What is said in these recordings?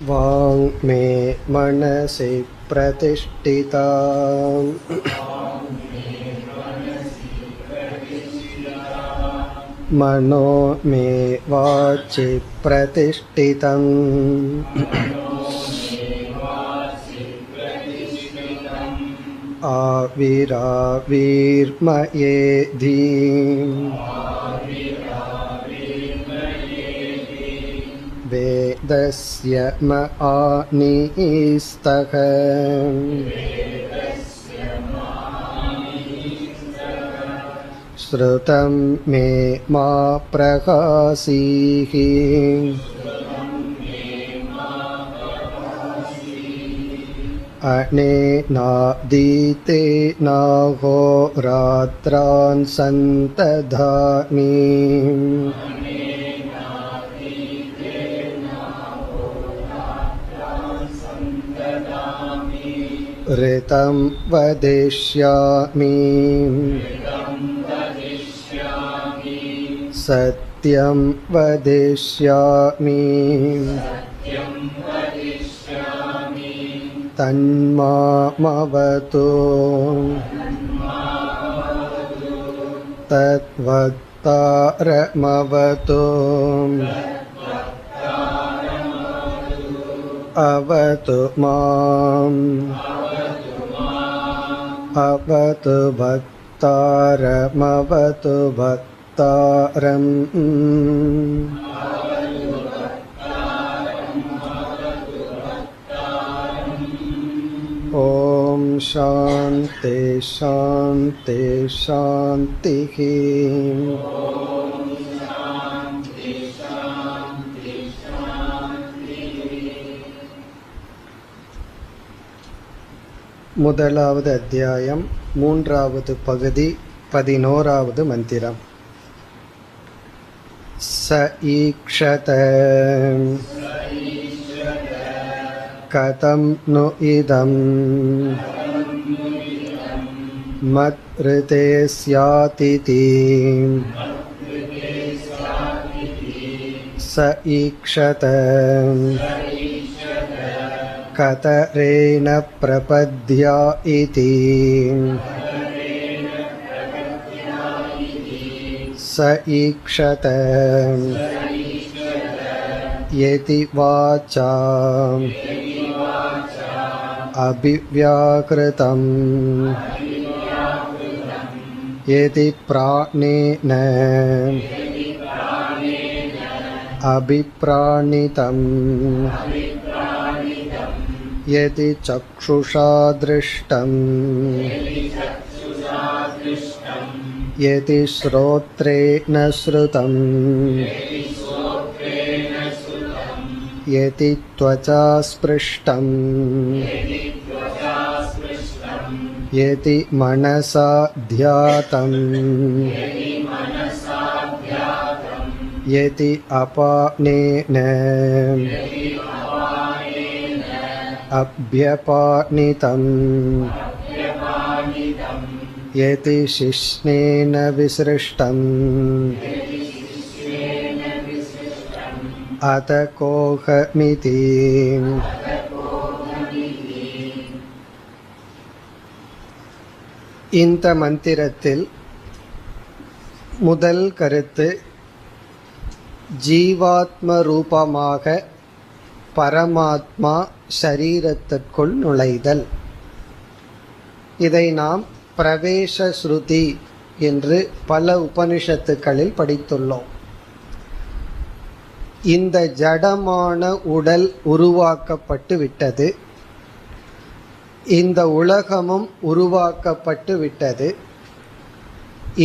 வாங்மே மனசி பிரதிஷ்டிதா மனோ மே வாச்சி பிரதிஷ்டிதம் ஆவிராவிர்மயேதி வேதஸ்ய மஆநீஸ்தக ஸ்ருதம் மே மா பிரகாசீஹி அனேனாதீதேனாஹோராத்ரான் சந்ததாமி ரிதம் வதிஷ்யாமி சத்யம் வதிஷ்யாமி தன்மாமவது தத்வக்தாரமவது அவது மாம் அவது பக்தாரமவது பக்தாரம் ஓம் சாந்தி சாந்தி சாந்திஹி. முதலாவது அத்தியாயம், மூன்றாவது பகுதி, 11வது மந்திரம். ச ஈக்ஷத கதம் நு இதம் மத்ருதே ஸ்யாதிதி ச ஈக்ஷத கதரேன பிரபத்யா இதி ச ஈக்ஷத யதி வாசா அபிவ்யாக்ருதம் யதி பிராணேன அபிப்ராணிதம் யதி சக்ஷுஷா திருஷ்டம் யதி ஸ்ரோத்ரேண ஸ்ருதம் யதி த்வச்சா ஸ்ப்ருஷ்டம் யதி மனசா த்யாதம் யதி அபானேன அப்யபானிதம் யதி சிஷ்ணேன விஸ்ருஷ்டம் அத கோஹமிதி. இந்த மந்திரத்தில் முதல் கருத்து ஜீவாத்ம ரூபமாக பரமாத்மா ஷரீரத்திற்குள் நுழைதல். இதை நாம் பிரவேச ஸ்ருதி என்று பல உபனிஷத்துக்களில் படித்துள்ளோம். இந்த ஜடமான உடல் உருவாக்கப்பட்டு விட்டது, இந்த உலகமும் உருவாக்கப்பட்டு விட்டது.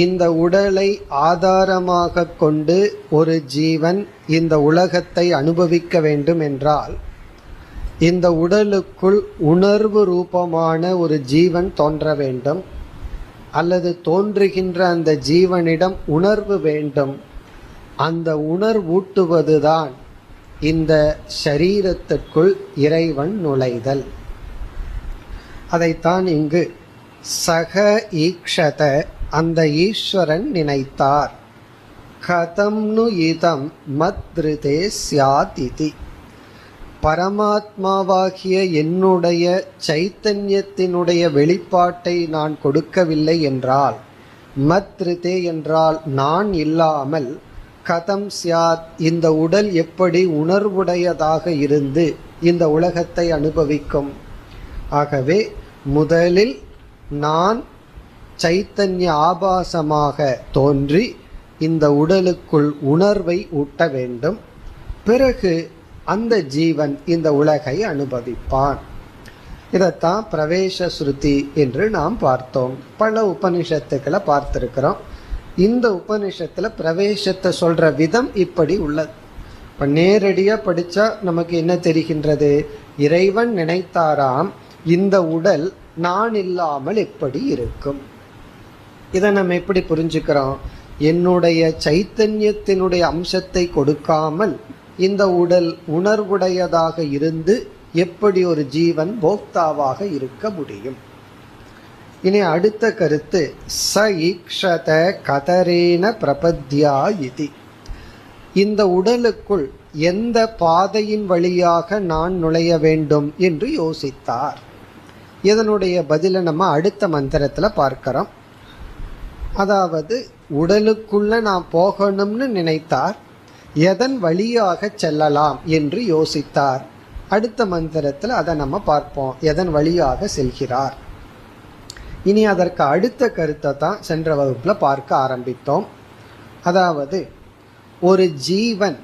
இந்த உடலை ஆதாரமாக கொண்டு ஒரு ஜீவன் இந்த உலகத்தை அனுபவிக்க வேண்டும் என்றால் இந்த உடலுக்குள் உணர்வு ரூபமான ஒரு ஜீவன் தோன்ற வேண்டும், அல்லது தோன்றுகின்ற அந்த ஜீவனிடம் உணர்வு வேண்டும். அந்த உணர்வூட்டுவதுதான் இந்த ஷரீரத்திற்குள் இறைவன் நுழைதல். அதைத்தான் இங்கு சக ஈக்ஷத, அந்த ஈஸ்வரன் நினைத்தார். கதம் நு இதம் மத்ருதே ஸ்யாதிதி, பரமாத்மாவாகிய என்னுடைய சைத்தன்யத்தினுடைய வெளிப்பாட்டை நான் கொடுக்கவில்லை என்றால், மத்ருதே என்றால் நான் இல்லாமல், கதம் ஸ்யாத் இந்த உடல் எப்படி உணர்வுடையதாக இருந்து இந்த உலகத்தை அனுபவிக்கும்? ஆகவே முதலில் நான் சைத்தன்ய ஆபாசமாக தோன்றி இந்த உடலுக்குள் உணர்வை ஊட்ட வேண்டும். பிறகு அந்த ஜீவன் இந்த உலகை அனுபவிப்பான். இதைத்தான் பிரவேச ஸ்ருதி என்று நாம் பார்த்தோம். பல உபனிஷத்துக்களை பார்த்திருக்கிறோம். இந்த உபனிஷத்துல பிரவேசத்தை சொல்ற விதம் இப்படி உள்ளது. இப்ப நேரடியா படிச்சா நமக்கு என்ன தெரிகின்றது? இறைவன் நினைத்தாராம் இந்த உடல் நான் இல்லாமல் எப்படி இருக்கும். இதை நம்ம எப்படி புரிஞ்சுக்கிறோம்? என்னுடைய சைத்தன்யத்தினுடைய அம்சத்தை கொடுக்காமல் இந்த உடல் உணர்வுடையதாக இருந்து எப்படி ஒரு ஜீவன் போக்தாவாக இருக்க முடியும்? இனி அடுத்த கருத்து, ச ஈக்ஷத கதரேன பிரபத்யா இதி. இந்த உடலுக்குள் எந்த பாதையின் வழியாக நான் நுழைய வேண்டும் என்று யோசித்தார். இதனுடைய பதிலை நம்ம அடுத்த மந்திரத்துல பார்க்கிறோம். அதாவது உடலுக்குள்ள நான் போகணும்னு நினைத்தார், எதன் வழியாக செல்லலாம் என்று யோசித்தார். அடுத்த மந்திரத்தில் அதை நம்ம பார்ப்போம், எதன் வழியாக செல்கிறார். இனி அதற்கு அடுத்த கருத்தை தான் சென்ற வகுப்புல பார்க்க ஆரம்பித்தோம். அதாவது ஒரு ஜீவன்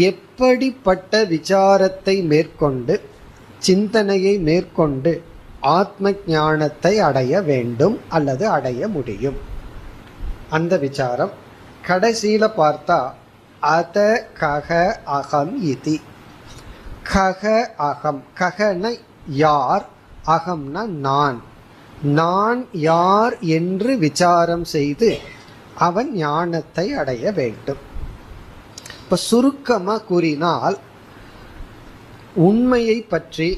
எப்படிப்பட்ட விசாரத்தை மேற்கொண்டு, சிந்தனையை மேற்கொண்டு ஆத்ம ஞானத்தை அடைய வேண்டும் அல்லது அடைய முடியும். அந்த விசாரம் கடைசியில பார்த்தா அத கக அகம் இதி. கக அகம், ககன யார், அகம்னா நான். நான் யார் என்று விசாரம் செய்து அவன் ஞானத்தை அடைய வேண்டும். இப்ப சுருக்கமா கூறினால், உண்மையை பற்றி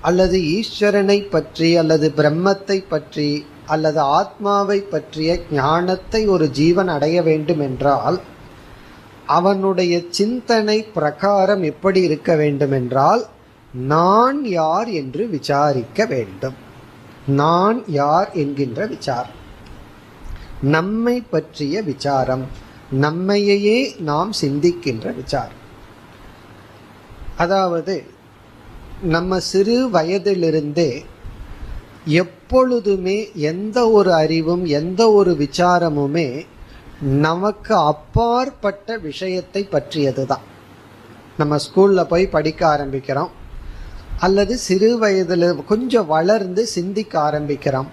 அல்லது ஈஸ்வரனை பற்றி அல்லது பிரம்மத்தை பற்றி அல்லது ஆத்மாவை பற்றிய ஞானத்தை ஒரு ஜீவன் அடைய வேண்டும் என்றால் அவனுடைய சிந்தனை பிரகாரம் எப்படி இருக்க வேண்டும் என்றால், நான் யார் என்று விசாரிக்க வேண்டும். நான் யார் என்கின்ற விசாரம், நம்மை பற்றிய விசாரம், நம்மையே நாம் சிந்திக்கின்ற விசாரம். அதாவது நம்ம சிறு வயதிலிருந்தே எப்பொழுதுமே எந்த ஒரு அறிவும் எந்த ஒரு விசாரமுமே நமக்கு அப்பாற்பட்ட விஷயத்தை பற்றியது தான். நம்ம ஸ்கூல்ல போய் படிக்க ஆரம்பிக்கிறோம், அல்லது சிறு வயதில் கொஞ்சம் வளர்ந்து சிந்திக்க ஆரம்பிக்கிறோம்.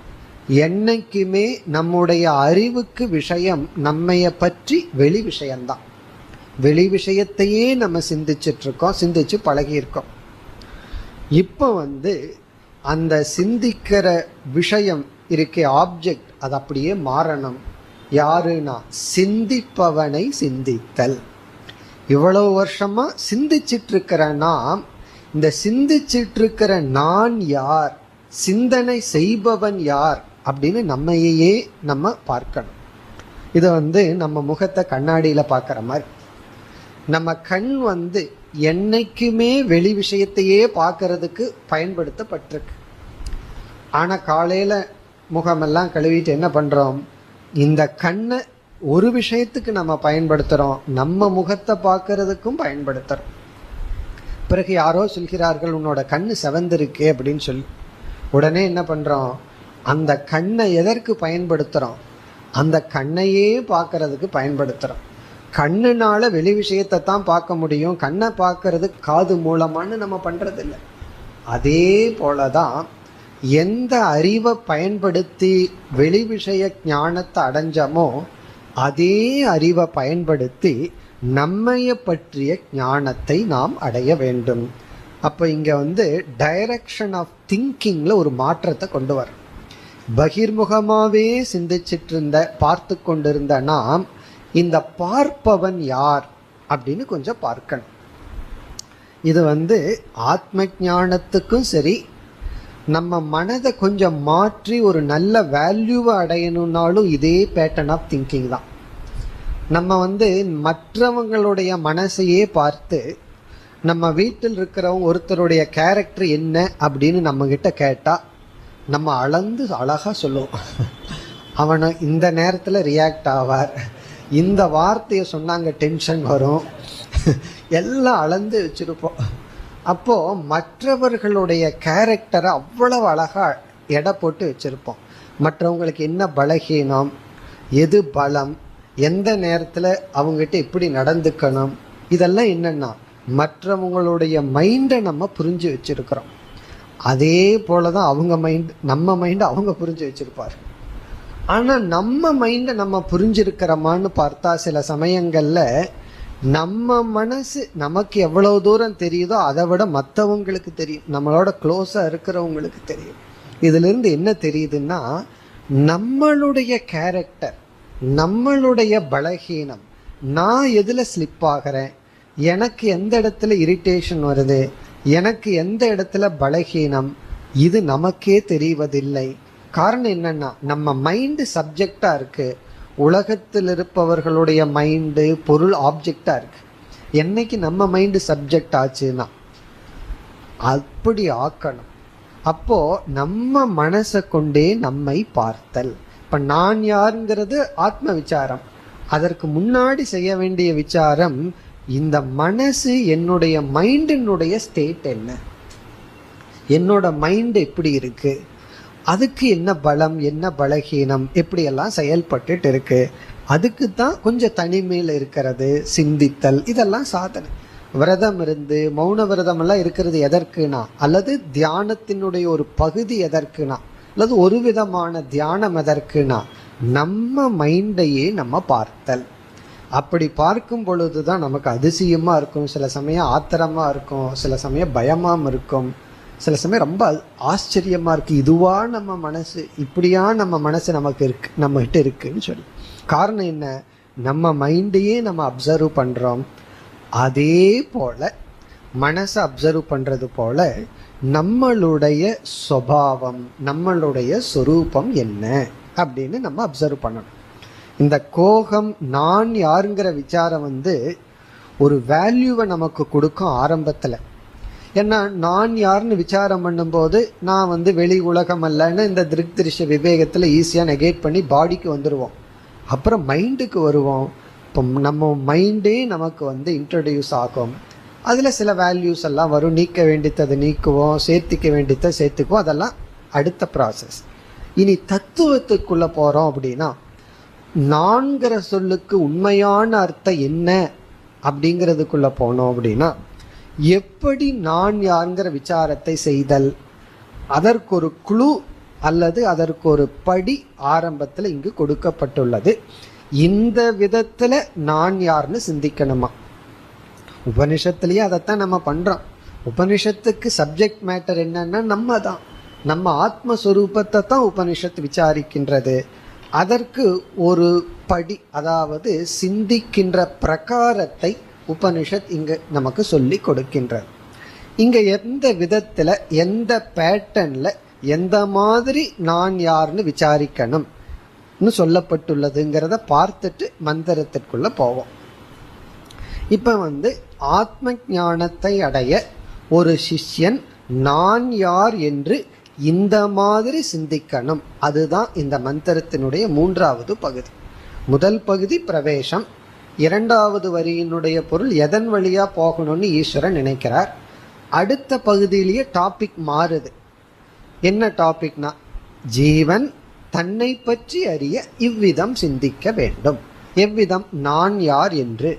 என்னைக்குமே நம்முடைய அறிவுக்கு விஷயம் நம்மைய பற்றி வெளி விஷயம்தான். வெளி விஷயத்தையே நம்ம சிந்திச்சுட்டு இருக்கோம், சிந்திச்சு பழகியிருக்கோம். இப்போ அந்த சிந்திக்கிற விஷயம் இருக்கே, ஆப்ஜெக்ட், அது அப்படியே மாறணும். யாருன்னா சிந்திப்பவனை சிந்தித்தல். இவ்வளவு வருஷமா சிந்திச்சிட்டு இருக்கிற நாம், இந்த சிந்திச்சிட்டு இருக்கிற நான் யார், சிந்தனை செய்பவன் யார் அப்படின்னு நம்மையே நம்ம பார்க்கணும். இது நம்ம முகத்தை கண்ணாடியில பார்க்குற மாதிரி. நம்ம கண் என்னைக்குமே வெளி விஷயத்தையே பார்க்கறதுக்கு பயன்படுத்தப்பட்டிருக்கு. ஆனா காலையில முகமெல்லாம் கழுவிட்டு என்ன பண்றோம்? இந்த கண்ணை ஒரு விஷயத்துக்கு நம்ம பயன்படுத்துறோம், நம்ம முகத்தை பார்க்கறதுக்கும் பயன்படுத்துறோம். பிறகு யாரோ சொல்கிறார்கள், உன்னோட கண்ணு செவந்திருக்கு அப்படின்னு சொல்லி. உடனே என்ன பண்றோம்? அந்த கண்ணை எதற்கு பயன்படுத்துறோம்? அந்த கண்ணையே பார்க்கறதுக்கு பயன்படுத்துறோம். கண்ணுனால வெளி விஷயத்தை தான் பார்க்க முடியும், கண்ணை பார்க்கறது காது மூலமானு நம்ம பண்றது இல்லை. அதே போலதான் எந்த அறிவை பயன்படுத்தி வெளி விஷய ஞானத்தை அடைஞ்சமோ அதே அறிவை பயன்படுத்தி நம்மைய பற்றிய ஞானத்தை நாம் அடைய வேண்டும். அப்ப இங்க டைரக்ஷன் ஆஃப் திங்கிங்ல ஒரு மாற்றத்தை கொண்டு வர. பகிர்முகமாவே சிந்திச்சிட்டு இருந்த, பார்த்து கொண்டிருந்த நாம் இந்த பார்ப்பவன் யார் அப்படின்னு கொஞ்சம் பார்க்கணும். இது ஆத்ம ஞானத்துக்கும் சரி, நம்ம மனதை கொஞ்சம் மாற்றி ஒரு நல்ல வேல்யூவை அடையணும்னாலும் இதே பேட்டர்ன் ஆஃப் திங்கிங் தான். நம்ம மற்றவங்களுடைய மனசையே பார்த்து நம்ம வீட்டில் இருக்கிறவங்க ஒருத்தருடைய கேரக்டர் என்ன அப்படின்னு நம்ம கிட்ட கேட்டா நம்ம அளந்து அழகா சொல்லுவோம். அவனை இந்த நேரத்தில் ரியாக்ட் ஆவார், இந்த வார்த்தையை சொன்னாங்க டென்ஷன் வரும், எல்லாம் அளந்து வச்சிருப்போம். அப்போ மற்றவர்களுடைய கேரக்டரை அவ்வளவு அழகா எடை போட்டு வச்சிருப்போம். மற்றவங்களுக்கு என்ன பலகீனம், எது பலம், எந்த நேரத்தில் அவங்ககிட்ட எப்படி நடந்துக்கணும், இதெல்லாம் என்னன்னா மற்றவங்களுடைய மைண்டை நம்ம புரிஞ்சு வச்சிருக்கிறோம். அதே போலதான் அவங்க மைண்ட் நம்ம மைண்டை அவங்க புரிஞ்சு வச்சிருப்பார். ஆனா நம்ம மைண்டை நம்ம புரிஞ்சிருக்கிறோமான்னு பார்த்தா சில சமயங்கள்ல நம்ம மனசு நமக்கு எவ்வளவு தூரம் தெரியுதோ அதை விட மற்றவங்களுக்கு தெரியும், நம்மளோட க்ளோஸா இருக்கிறவங்களுக்கு தெரியும். இதுல இருந்து என்ன தெரியுதுன்னா நம்மளுடைய கேரக்டர், நம்மளுடைய பலகீனம், நான் எதுல ஸ்லிப் ஆகிறேன், எனக்கு எந்த இடத்துல இரிட்டேஷன் வருது, எனக்கு எந்த இடத்துல பலகீனம், இது நமக்கே தெரிவதில்லை. காரணம் என்னன்னா நம்ம மைண்டு சப்ஜெக்டா இருக்கு, உலகத்தில் இருப்பவர்களுடைய மைண்டு பொருள் ஆப்ஜெக்டா இருக்கு. என்னைக்கு நம்ம மைண்டு சப்ஜெக்ட் ஆச்சுன்னா அப்படி ஆக்கணும். அப்போ நம்ம மனசை கொண்டே நம்மை பார்த்தல். இப்ப நான் யாருங்கிறது ஆத்ம விசாரம். அதற்கு முன்னாடி செய்ய வேண்டிய விசாரம், இந்த மனசு என்னுடைய மைண்டினுடைய ஸ்டேட் என்ன, என்னோட மைண்ட் எப்படி இருக்கு, அதுக்கு என்ன பலம் என்ன பலகீனம், எப்படியெல்லாம் செயல்பட்டு இருக்கு. அதுக்கு தான் கொஞ்சம் தனிமையில் இருக்கிறது, சிந்தித்தல், இதெல்லாம் சாதனை. விரதம் இருந்து மௌன விரதம் எல்லாம் இருக்கிறது எதற்குனா, அல்லது தியானத்தினுடைய ஒரு பகுதி எதற்குனா, அல்லது ஒரு விதமான தியானம் எதற்குனா நம்ம மைண்டையே நம்ம பார்த்தல். அப்படி பார்க்கும் பொழுதுதான் நமக்கு அதிசயமா இருக்கும், சில சமயம் ஆத்திரமா இருக்கும், சில சமயம் பயமாம் இருக்கும், சில சமயம் ரொம்ப ஆச்சரியமா இருக்கு, இதுவா நம்ம மனசு, இப்படியா நம்ம மனசு நமக்கு இருக்கு, நம்ம கிட்ட இருக்குன்னு சொல்லி. காரணம் என்ன, நம்ம மைண்டையே நம்ம அப்சர்வ் பண்றோம். அதே போல மனசை அப்சர்வ் பண்றது போல நம்மளுடைய சுபாவம், நம்மளுடைய சொரூபம் என்ன அப்படின்னு நம்ம அப்சர்வ் பண்ணணும். இந்த கோகம் நான் யாருங்கிற விசாரம் ஒரு வேல்யூவை நமக்கு கொடுக்கும் ஆரம்பத்தில். ஏன்னா நான் யாருன்னு விசாரம் பண்ணும்போது நான் வெளி உலகம் அல்லன்னு இந்த திருஷ்ய விவேகத்தில் ஈஸியாக நெகேட் பண்ணி பாடிக்கு வந்துடுவோம். அப்புறம் மைண்டுக்கு வருவோம். இப்போ நம்ம மைண்டே நமக்கு இன்ட்ரடியூஸ் ஆகும். அதில் சில வேல்யூஸ் எல்லாம் வரும், நீக்க வேண்டியதை நீக்குவோம், சேர்த்திக்க வேண்டியதை சேர்த்துக்குவோம், அதெல்லாம் அடுத்த ப்ராசஸ். இனி தத்துவத்துக்குள்ளே போகிறோம் அப்படின்னா, நான்கிற சொல்லுக்கு உண்மையான அர்த்தம் என்ன அப்படிங்கிறதுக்குள்ளே போனோம் அப்படின்னா, எப்படி நான் யாருங்கிற விசாரத்தை செய்தல், அதற்கு ஒரு குழு அல்லது அதற்கு ஒரு படி ஆரம்பத்தில் இங்கு கொடுக்கப்பட்டுள்ளது. இந்த விதத்தில் நான் யாருன்னு சிந்திக்கணுமா. உபனிஷத்துலேயே அதைத்தான் நம்ம பண்ணுறோம். உபனிஷத்துக்கு சப்ஜெக்ட் மேட்டர் என்னன்னா நம்ம தான், நம்ம ஆத்மஸ்வரூபத்தை தான் உபனிஷத்து விசாரிக்கின்றது. அதற்கு ஒரு படி, அதாவது சிந்திக்கின்ற பிரகாரத்தை உபனிஷத் இங்க நமக்கு சொல்லி கொடுக்கின்றது. இங்க எந்த விதத்துல, எந்த பேட்டர்ன்ல, எந்த மாதிரி நான் யாருன்னு விசாரிக்கணும் சொல்லப்பட்டுள்ளதுங்கிறத பார்த்துட்டு மந்திரத்திற்குள்ள போவோம். இப்ப ஆத்ம ஞானத்தை அடைய ஒரு சிஷ்யன் நான் யார் என்று இந்த மாதிரி சிந்திக்கணும். அதுதான் இந்த மந்திரத்தினுடைய மூன்றாவது பகுதி. முதல் பகுதி பிரவேசம், இரண்டாவது வரியினுடைய பொருள் எதன் வழியா போகணும்னு ஈஸ்வரன் நினைக்கிறார். அடுத்த பகுதியிலேயே டாபிக் மாறுது. என்ன டாபிக்னா, ஜீவன் தன்னை பற்றி அறிய இவ்விதம் சிந்திக்க வேண்டும். எவ்விதம், நான் யார் என்று,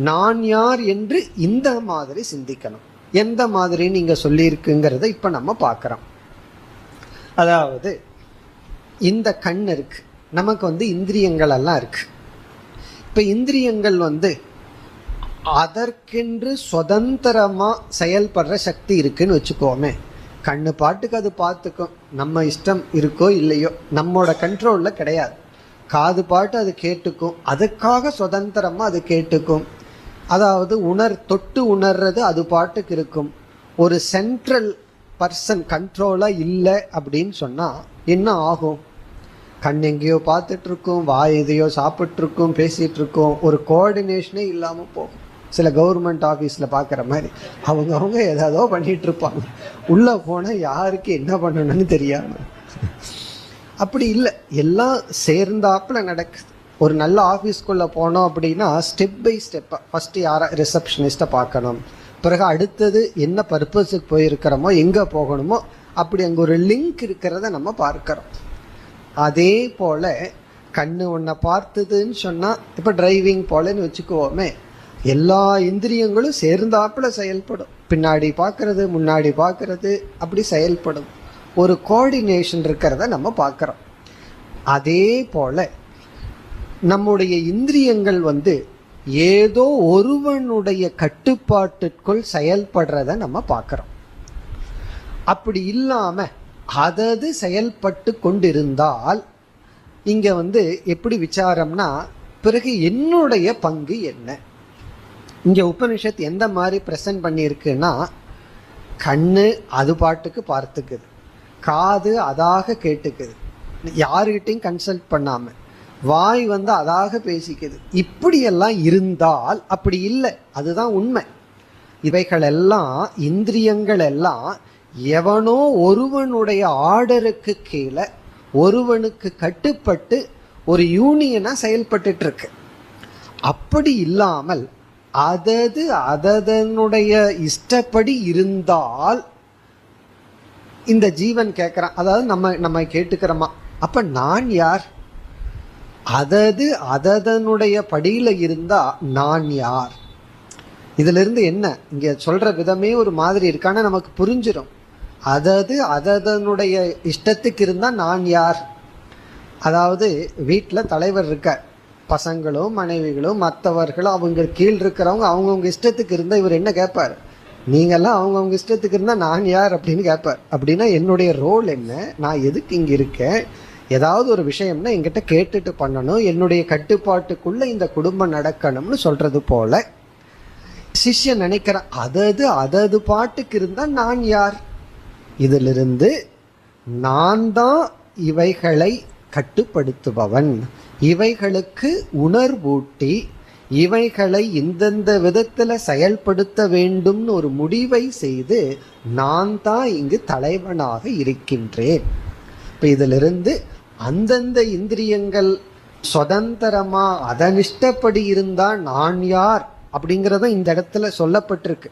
நான் யார் என்று இந்த மாதிரி சிந்திக்கணும். எந்த மாதிரி நீங்க சொல்லியிருக்குங்கிறத இப்ப நம்ம பார்க்கிறோம். அதாவது இந்த கண் இருக்கு, நமக்கு இந்திரியங்கள் எல்லாம் இருக்கு. இப்ப இந்திரியங்கள் அதற்கென்று சுதந்திரமா செயல்படுற சக்தி இருக்குன்னு வச்சுக்கோமே. கண்ணு பாட்டுக்கு அது பார்த்துக்கும், நம்ம இஷ்டம் இருக்கோ இல்லையோ நம்மோட கண்ட்ரோல்ல கிடையாது. காது பாட்டு அது கேட்டுக்கும், அதுக்காக சுதந்திரமா அது கேட்டுக்கும். அதாவது தொட்டு உணர்றது அது பாட்டுக்கு இருக்கும். ஒரு சென்ட்ரல் பர்சன் கண்ட்ரோலா இல்லை அப்படின்னு சொன்னா என்ன ஆகும்? கண் எங்கேயோ பார்த்துட்டு இருக்கும், வாய் எதையோ சாப்பிட்டு இருக்கும், பேசிட்டு இருக்கும், ஒரு கோஆர்டினேஷனே இல்லாம போகும். சில கவர்மெண்ட் ஆஃபீஸில் பார்க்குற மாதிரி அவங்க ஏதாவதோ பண்ணிட்டு இருப்பாங்க, உள்ளே போனால் யாருக்கு என்ன பண்ணணும்னு தெரியாமல். அப்படி இல்லை, எல்லாம் சேர்ந்தாப்புல நடக்குது. ஒரு நல்ல ஆஃபீஸ்க்குள்ளே போனோம் அப்படின்னா ஸ்டெப் பை ஸ்டெப்பாக ஃபஸ்ட்டு யாரை ரிசப்ஷனிஸ்ட்டை பார்க்கணும், பிறகு அடுத்தது என்ன பர்பஸுக்கு போயிருக்கிறோமோ எங்கே போகணுமோ அப்படி அங்கே ஒரு லிங்க் இருக்கிறத நம்ம பார்க்குறோம். அதே போல் கண்ணு ஒன்றை பார்த்ததுன்னு சொன்னால், இப்போ டிரைவிங் போலன்னு வச்சுக்குவோமே, எல்லா இந்திரியங்களும் சேர்ந்தாப்புல செயல்படும். பின்னாடி பார்க்கறது, முன்னாடி பார்க்கறது, அப்படி செயல்படும். ஒரு கோஆர்டினேஷன் இருக்கிறத நம்ம பார்க்குறோம். அதே போல் நம்முடைய இந்திரியங்கள் ஏதோ ஒருவனுடைய கட்டுப்பாட்டுக்குள் செயல்படுறத நம்ம பார்க்குறோம். அப்படி இல்லாம அதது செயல்பட்டு கொண்டிருந்தால் இங்க எப்படி விசாரம்னா, பிறகு என்னுடைய பங்கு என்ன? இங்க உபனிஷத் எந்த மாதிரி பிரசன்ட் பண்ணியிருக்குன்னா, கண்ணு அது பாட்டுக்கு பார்த்துக்குது, காது அதாக கேட்டுக்குது, யாருகிட்டையும் கன்சல்ட் பண்ணாம, வாய் அதாக பேசிக்குது. இப்படியெல்லாம் இருந்தால் அப்படி இல்லை, அதுதான் உண்மை. இவைகள் எல்லாம், இந்திரியங்கள் எல்லாம் எவனோ ஒருவனுடைய ஆர்டருக்கு கீழே ஒருவனுக்கு கட்டுப்பட்டு ஒரு யூனியனா செயல்பட்டு இருக்கு. அப்படி இல்லாமல் அதனுடைய இஷ்டப்படி இருந்தால் இந்த ஜீவன் கேட்கிறான், அதாவது நம்ம கேட்டுக்கிறோமா, அப்ப நான் யார்? அதனுடைய படியில இருந்தா நான் யார்? இதுல இருந்து என்ன இங்க சொல்ற விதமே ஒரு மாதிரி இருக்கான நமக்கு புரிஞ்சிடும். அதனுடைய இஷ்டத்துக்கு இருந்தா நான் யார்? அதாவது வீட்டில் தலைவர் இருக்க, பசங்களும் மனைவிகளும் மற்றவர்களும் அவங்க கீழ் இருக்கிறவங்க அவங்கவுங்க இஷ்டத்துக்கு இருந்தா இவர் என்ன கேட்பார்? நீங்கெல்லாம் அவங்கவுங்க இஷ்டத்துக்கு இருந்தா நான் யார் அப்படின்னு கேட்பார். அப்படின்னா என்னுடைய ரோல் என்ன, நான் எதுக்கு இங்க இருக்கேன், ஏதாவது ஒரு விஷயம்னா என்கிட்ட கேட்டுட்டு பண்ணணும், என்னுடைய கட்டுப்பாட்டுக்குள்ள இந்த குடும்பம் நடக்கணும்னு சொல்றது போல சிஷ்யன் நினைக்கிறான், அதது பாட்டுக்கு இருந்தா நான் யார்? இதிலிருந்து நான் தான் இவைகளை கட்டுப்படுத்துபவன், இவைகளுக்கு உணர்வூட்டி இவைகளை இந்தந்த விதத்துல செயல்படுத்த வேண்டும்னு ஒரு முடிவை செய்து நான் தான் இங்கு தலைவனாக இருக்கின்றேன். இப்ப இதிலிருந்து அந்தந்த இந்திரியங்கள் சுதந்திரமா அதனிஷ்டப்படி இருந்தா நான் யார் அப்படிங்கறத இந்த இடத்துல சொல்லப்பட்டிருக்கு.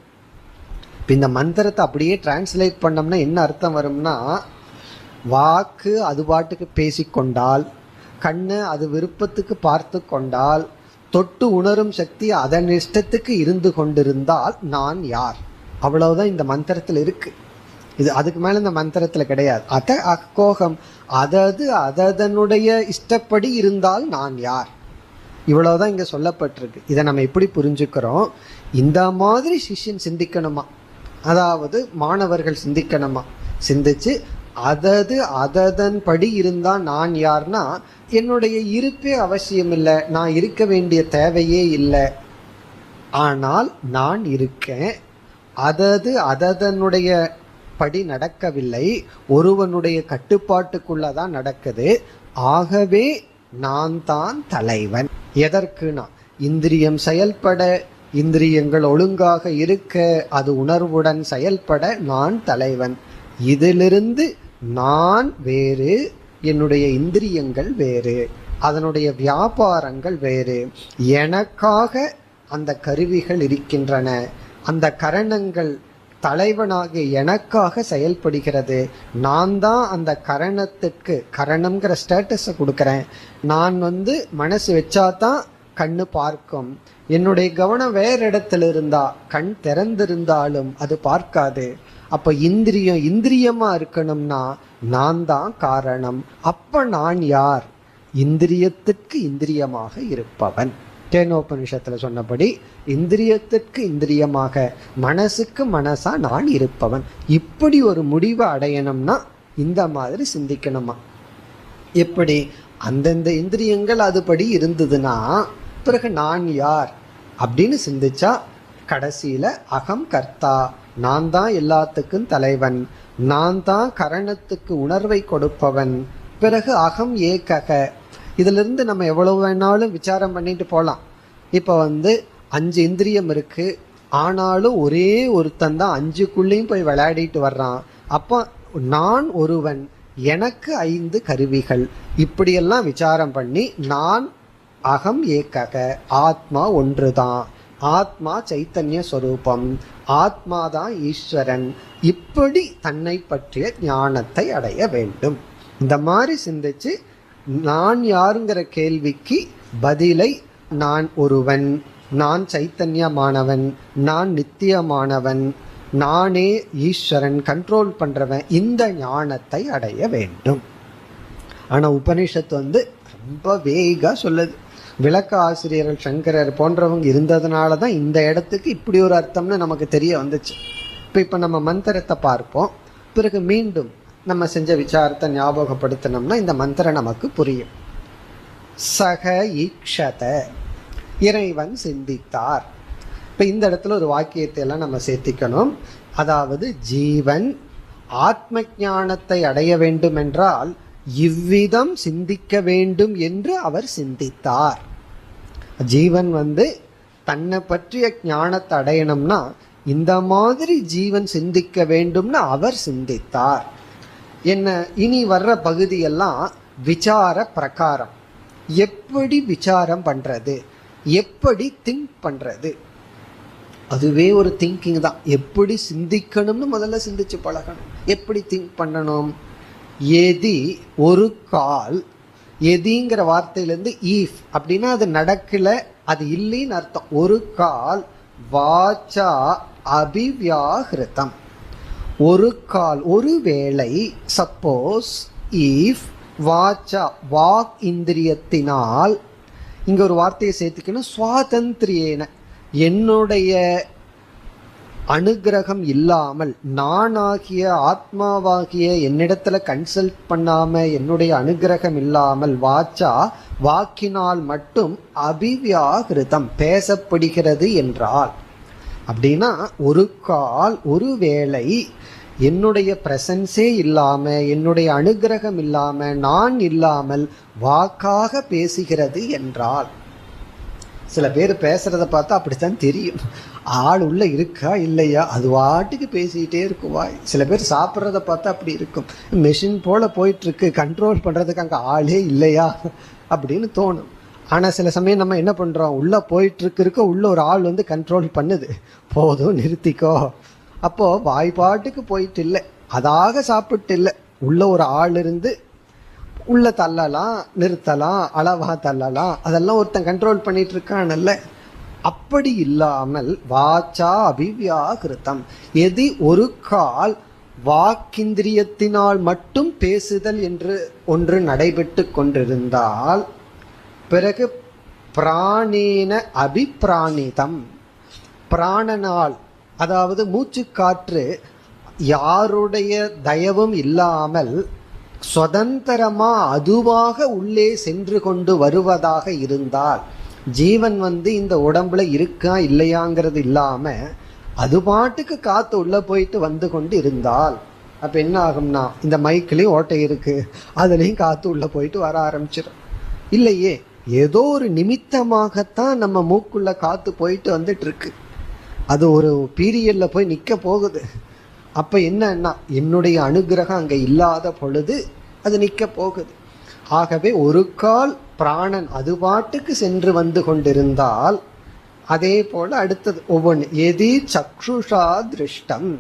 இந்த மந்திரத்தை அப்படியே டிரான்ஸ்லேட் பண்ணோம்னா என்ன அர்த்தம் வரும்னா, வாக்கு அது பாட்டுக்கு பேசிக்கொண்டால், கண்ணு அது விருப்பத்துக்கு பார்த்து கொண்டால், தொட்டு உணரும் சக்தி அதன் இஷ்டத்துக்கு இருந்து கொண்டிருந்தால் நான் யார்? அவ்வளவுதான் இந்த மந்திரத்தில் இருக்கு. இது அதுக்கு மேல இந்த மந்திரத்துல கிடையாது. அக்கோகம் அதனுடைய இஷ்டப்படி இருந்தால் நான் யார், இவ்வளவுதான் இங்க சொல்லப்பட்டிருக்கு. இதை நம்ம எப்படி புரிஞ்சுக்கிறோம்? இந்த மாதிரி சிஷ்யன் சிந்திக்கணுமா, அதாவது மாணவர்கள் சிந்திக்கணுமா? சிந்திச்சு அதன் படி இருந்தா நான் யார்னா, என்னுடைய இருப்பே அவசியம் இல்லை, நான் இருக்க வேண்டிய தேவையே இல்லை, ஆனால் நான் இருக்கேன், அதனுடைய படி நடக்கவில்லை, ஒருவனுடைய கட்டுப்பாட்டுக்குள்ளதான் நடக்குது, ஆகவே நான் தான் தலைவன். எதற்குனா இந்திரியம் செயல்பட, இந்திரியங்கள் ஒழுங்காக இருக்க, அது உணர்வுடன் செயல்பட நான் தலைவன். இதிலிருந்து நான் வேறு, என்னுடைய இந்திரியங்கள் வேறு, அதனுடைய வியாபாரங்கள் வேறு, எனக்காக அந்த கருவிகள் இருக்கின்றன, அந்த கரணங்கள் தலைவனாக எனக்காக செயல்படுகிறது, நான் தான் அந்த கரணத்திற்கு கரணம்ங்கிற ஸ்டேட்டஸை கொடுக்குறேன். நான் மனசு வச்சாதான் கண்ணு பார்க்கும், என்னுடைய கவனம் வேற இடத்துல இருந்தா கண் திறந்திருந்தாலும் அது பார்க்காது. அப்ப இந்திரியமா இருக்கணும்னா நான் தான் காரணம். அப்ப நான் யார்? இந்திரியத்திற்கு இந்திரியமாக இருப்பவன். கேனோபனிஷத்துல சொன்னபடி இந்திரியத்திற்கு இந்திரியமாக, மனசுக்கு மனசா நான் இருப்பவன். இப்படி ஒரு முடிவை அடையணும்னா இந்த மாதிரி சிந்திக்கணுமா? எப்படி? அந்தந்த இந்திரியங்கள் அதுபடி இருந்ததுன்னா பிறகு நான் யார் அப்படின்னு சிந்திச்சா கடைசியில அகம் கர்த்தா, நான் தான் எல்லாத்துக்கும் தலைவன், நான் தான் கரணத்துக்கு உணர்வை கொடுப்பவன். பிறகு அகம் ஏகக. இதுல இருந்து நம்ம எவ்வளவு வேணாலும் விசாரம் பண்ணிட்டு போலாம். இப்ப 5 இந்திரியம் இருக்கு, ஆனாலும் ஒரே ஒருத்தன் தான் 5க்குள்ளேயும் போய் விளையாடிட்டு வர்றான். அப்ப நான் ஒருவன், எனக்கு 5 கருவிகள், இப்படியெல்லாம் விசாரம் பண்ணி நான் அகம் ஏகக, ஆத்மா ஒன்றுதான், ஆத்மா சைத்தன்ய ஸ்வரூபம், ஆத்மாதான் ஈஸ்வரன், இப்படி தன்னை பற்றிய ஞானத்தை அடைய வேண்டும். இந்த மாதிரி சிந்திச்சு நான் யாருங்கிற கேள்விக்கு பதிலை நான் ஒருவன், நான் சைத்தன்யமானவன், நான் நித்தியமானவன், நானே ஈஸ்வரன், கண்ட்ரோல் பண்றவன், இந்த ஞானத்தை அடைய வேண்டும். ஆனா உபனிஷத்து ரொம்ப வேகா சொல்லுது. விளக்க ஆசிரியர்கள் சங்கரர் போன்றவங்க இருந்ததுனாலதான் இந்த இடத்துக்கு இப்படி ஒரு அர்த்தம்னு நமக்கு தெரிய வந்துச்சு. இப்ப நம்ம மந்திரத்தை பார்ப்போம், பிறகு மீண்டும் நம்ம செஞ்ச விசாரத்தை ஞாபகப்படுத்தினோம்னா இந்த மந்திரம் நமக்கு புரியும். சக ஈக்ஷத, இறைவன் சிந்தித்தார். இப்ப இந்த இடத்துல ஒரு வாக்கியத்தை எல்லாம் நம்ம சேர்த்திக்கணும். அதாவது ஜீவன் ஆத்ம ஞானத்தை அடைய வேண்டும் என்றால் இவ்விதம் சிந்திக்க வேண்டும் என்று அவர் சிந்தித்தார். ஜீவன் தன்னை பற்றிய ஞானத்தை அடையணும்னா இந்த மாதிரி ஜீவன் சிந்திக்க வேண்டும்னு அவர் சிந்தித்தார். என்ன இனி வர்ற பகுதியெல்லாம் விசார பிரகாரம், எப்படி விசாரம் பண்றது, எப்படி திங்க் பண்றது, அதுவே ஒரு திங்கிங் தான். எப்படி சிந்திக்கணும்னு முதல்ல சிந்திச்சு பழகணும். எப்படி திங்க் பண்ணணும்? எதி ஒரு கால், எதிங்கிற வார்த்தையிலேருந்து ஈஃப் அப்படின்னா அது நடக்கல, அது இல்லைன்னு அர்த்தம். ஒரு கால் வாச்சா அபிவியாகிருதம், ஒரு கால் ஒருவேளை, சப்போஸ் ஈஃப் வாச்சா வாக் இந்திரியத்தினால், இங்க ஒரு வார்த்தையை சேர்த்துக்கணும், சுவாதந்திரியேன, என்னுடைய அனுகிரகம் இல்லாமல், நானாகிய ஆத்மாவாகிய என்னிடத்துல கன்சல்ட் பண்ணாம, என்னுடைய அனுகிரகம் இல்லாமல், வாச்சா வாக்கினால் மட்டும் அபிவியாகிருதம் பேசப்படுகிறது என்றால், அப்படின்னா ஒரு கால் ஒருவேளை என்னுடைய பிரசன்ஸே இல்லாம, என்னுடைய அனுகிரகம் இல்லாம, நான் இல்லாமல் வாக்காக பேசுகிறது என்றால், சில பேர் பேசுறத பார்த்தா அப்படித்தான் தெரியும், ஆள் உள்ள இருக்கா இல்லையா, அது வாட்டுக்கு பேசிக்கிட்டே இருக்குவா. சில பேர் சாப்பிட்றத பார்த்தா அப்படி இருக்கும், மெஷின் போல போயிட்டு இருக்கு, கண்ட்ரோல் பண்றதுக்கு அங்கே ஆளே இல்லையா அப்படின்னு தோணும். ஆனால் சில சமயம் நம்ம என்ன பண்றோம், உள்ள போயிட்டு இருக்க உள்ள ஒரு ஆள் கண்ட்ரோல் பண்ணுது, போதும் நிறுத்திக்கோ. அப்போ வாய்ப்பாட்டுக்கு போயிட்டு இல்லை, அதாக சாப்பிட்டு இல்லை, உள்ள ஒரு ஆள் இருந்து உள்ள தள்ளலாம், நிறுத்தலாம், அளவா தள்ளலாம், அதெல்லாம் ஒருத்தன் கண்ட்ரோல் பண்ணிட்டு இருக்கான்ல. அப்படி இல்லாமல் வாச்சா அபிவியாகிருதம், எதி ஒரு கால் வாக்கிந்திரியத்தினால் மட்டும் பேசுதல் என்று ஒன்று நடைபெற்று கொண்டிருந்தால், பிறகு பிராணேன அபிப்பிராணிதம், பிராணனால் அதாவது மூச்சு காற்று யாருடைய தயவும் இல்லாமல் சுதந்திரமா அதுவாக உள்ளே சென்று கொண்டு வருவதாக இருந்தால், ஜீவன் இந்த உடம்புல இருக்கா இல்லையாங்கிறது இல்லாம அது பாட்டுக்கு காத்து உள்ள போயிட்டு வந்து கொண்டு இருந்தால், அப்ப என்ன ஆகும்னா இந்த மைக்கிலையும் ஓட்டை இருக்கு, அதுலயும் காத்து உள்ள போயிட்டு வர ஆரம்பிச்சிடும். இல்லையே, ஏதோ ஒரு நிமித்தமாகத்தான் நம்ம மூக்குள்ள காத்து போயிட்டு வந்துட்டு இருக்கு, அது ஒரு பீரியட்ல போய் நிக்க போகுது. அப்ப என்னன்னா என்னுடைய அனுகிரகம் அங்க இல்லாத பொழுது அது நிக்க போகுது. ஆகவே ஒரு கால் பிராணன் அது பாட்டுக்கு சென்று வந்து கொண்டிருந்தால், அதே போல அடுத்தது ஒவ்வொன்று, எதி சக்ஷுஷா திருஷ்டம்,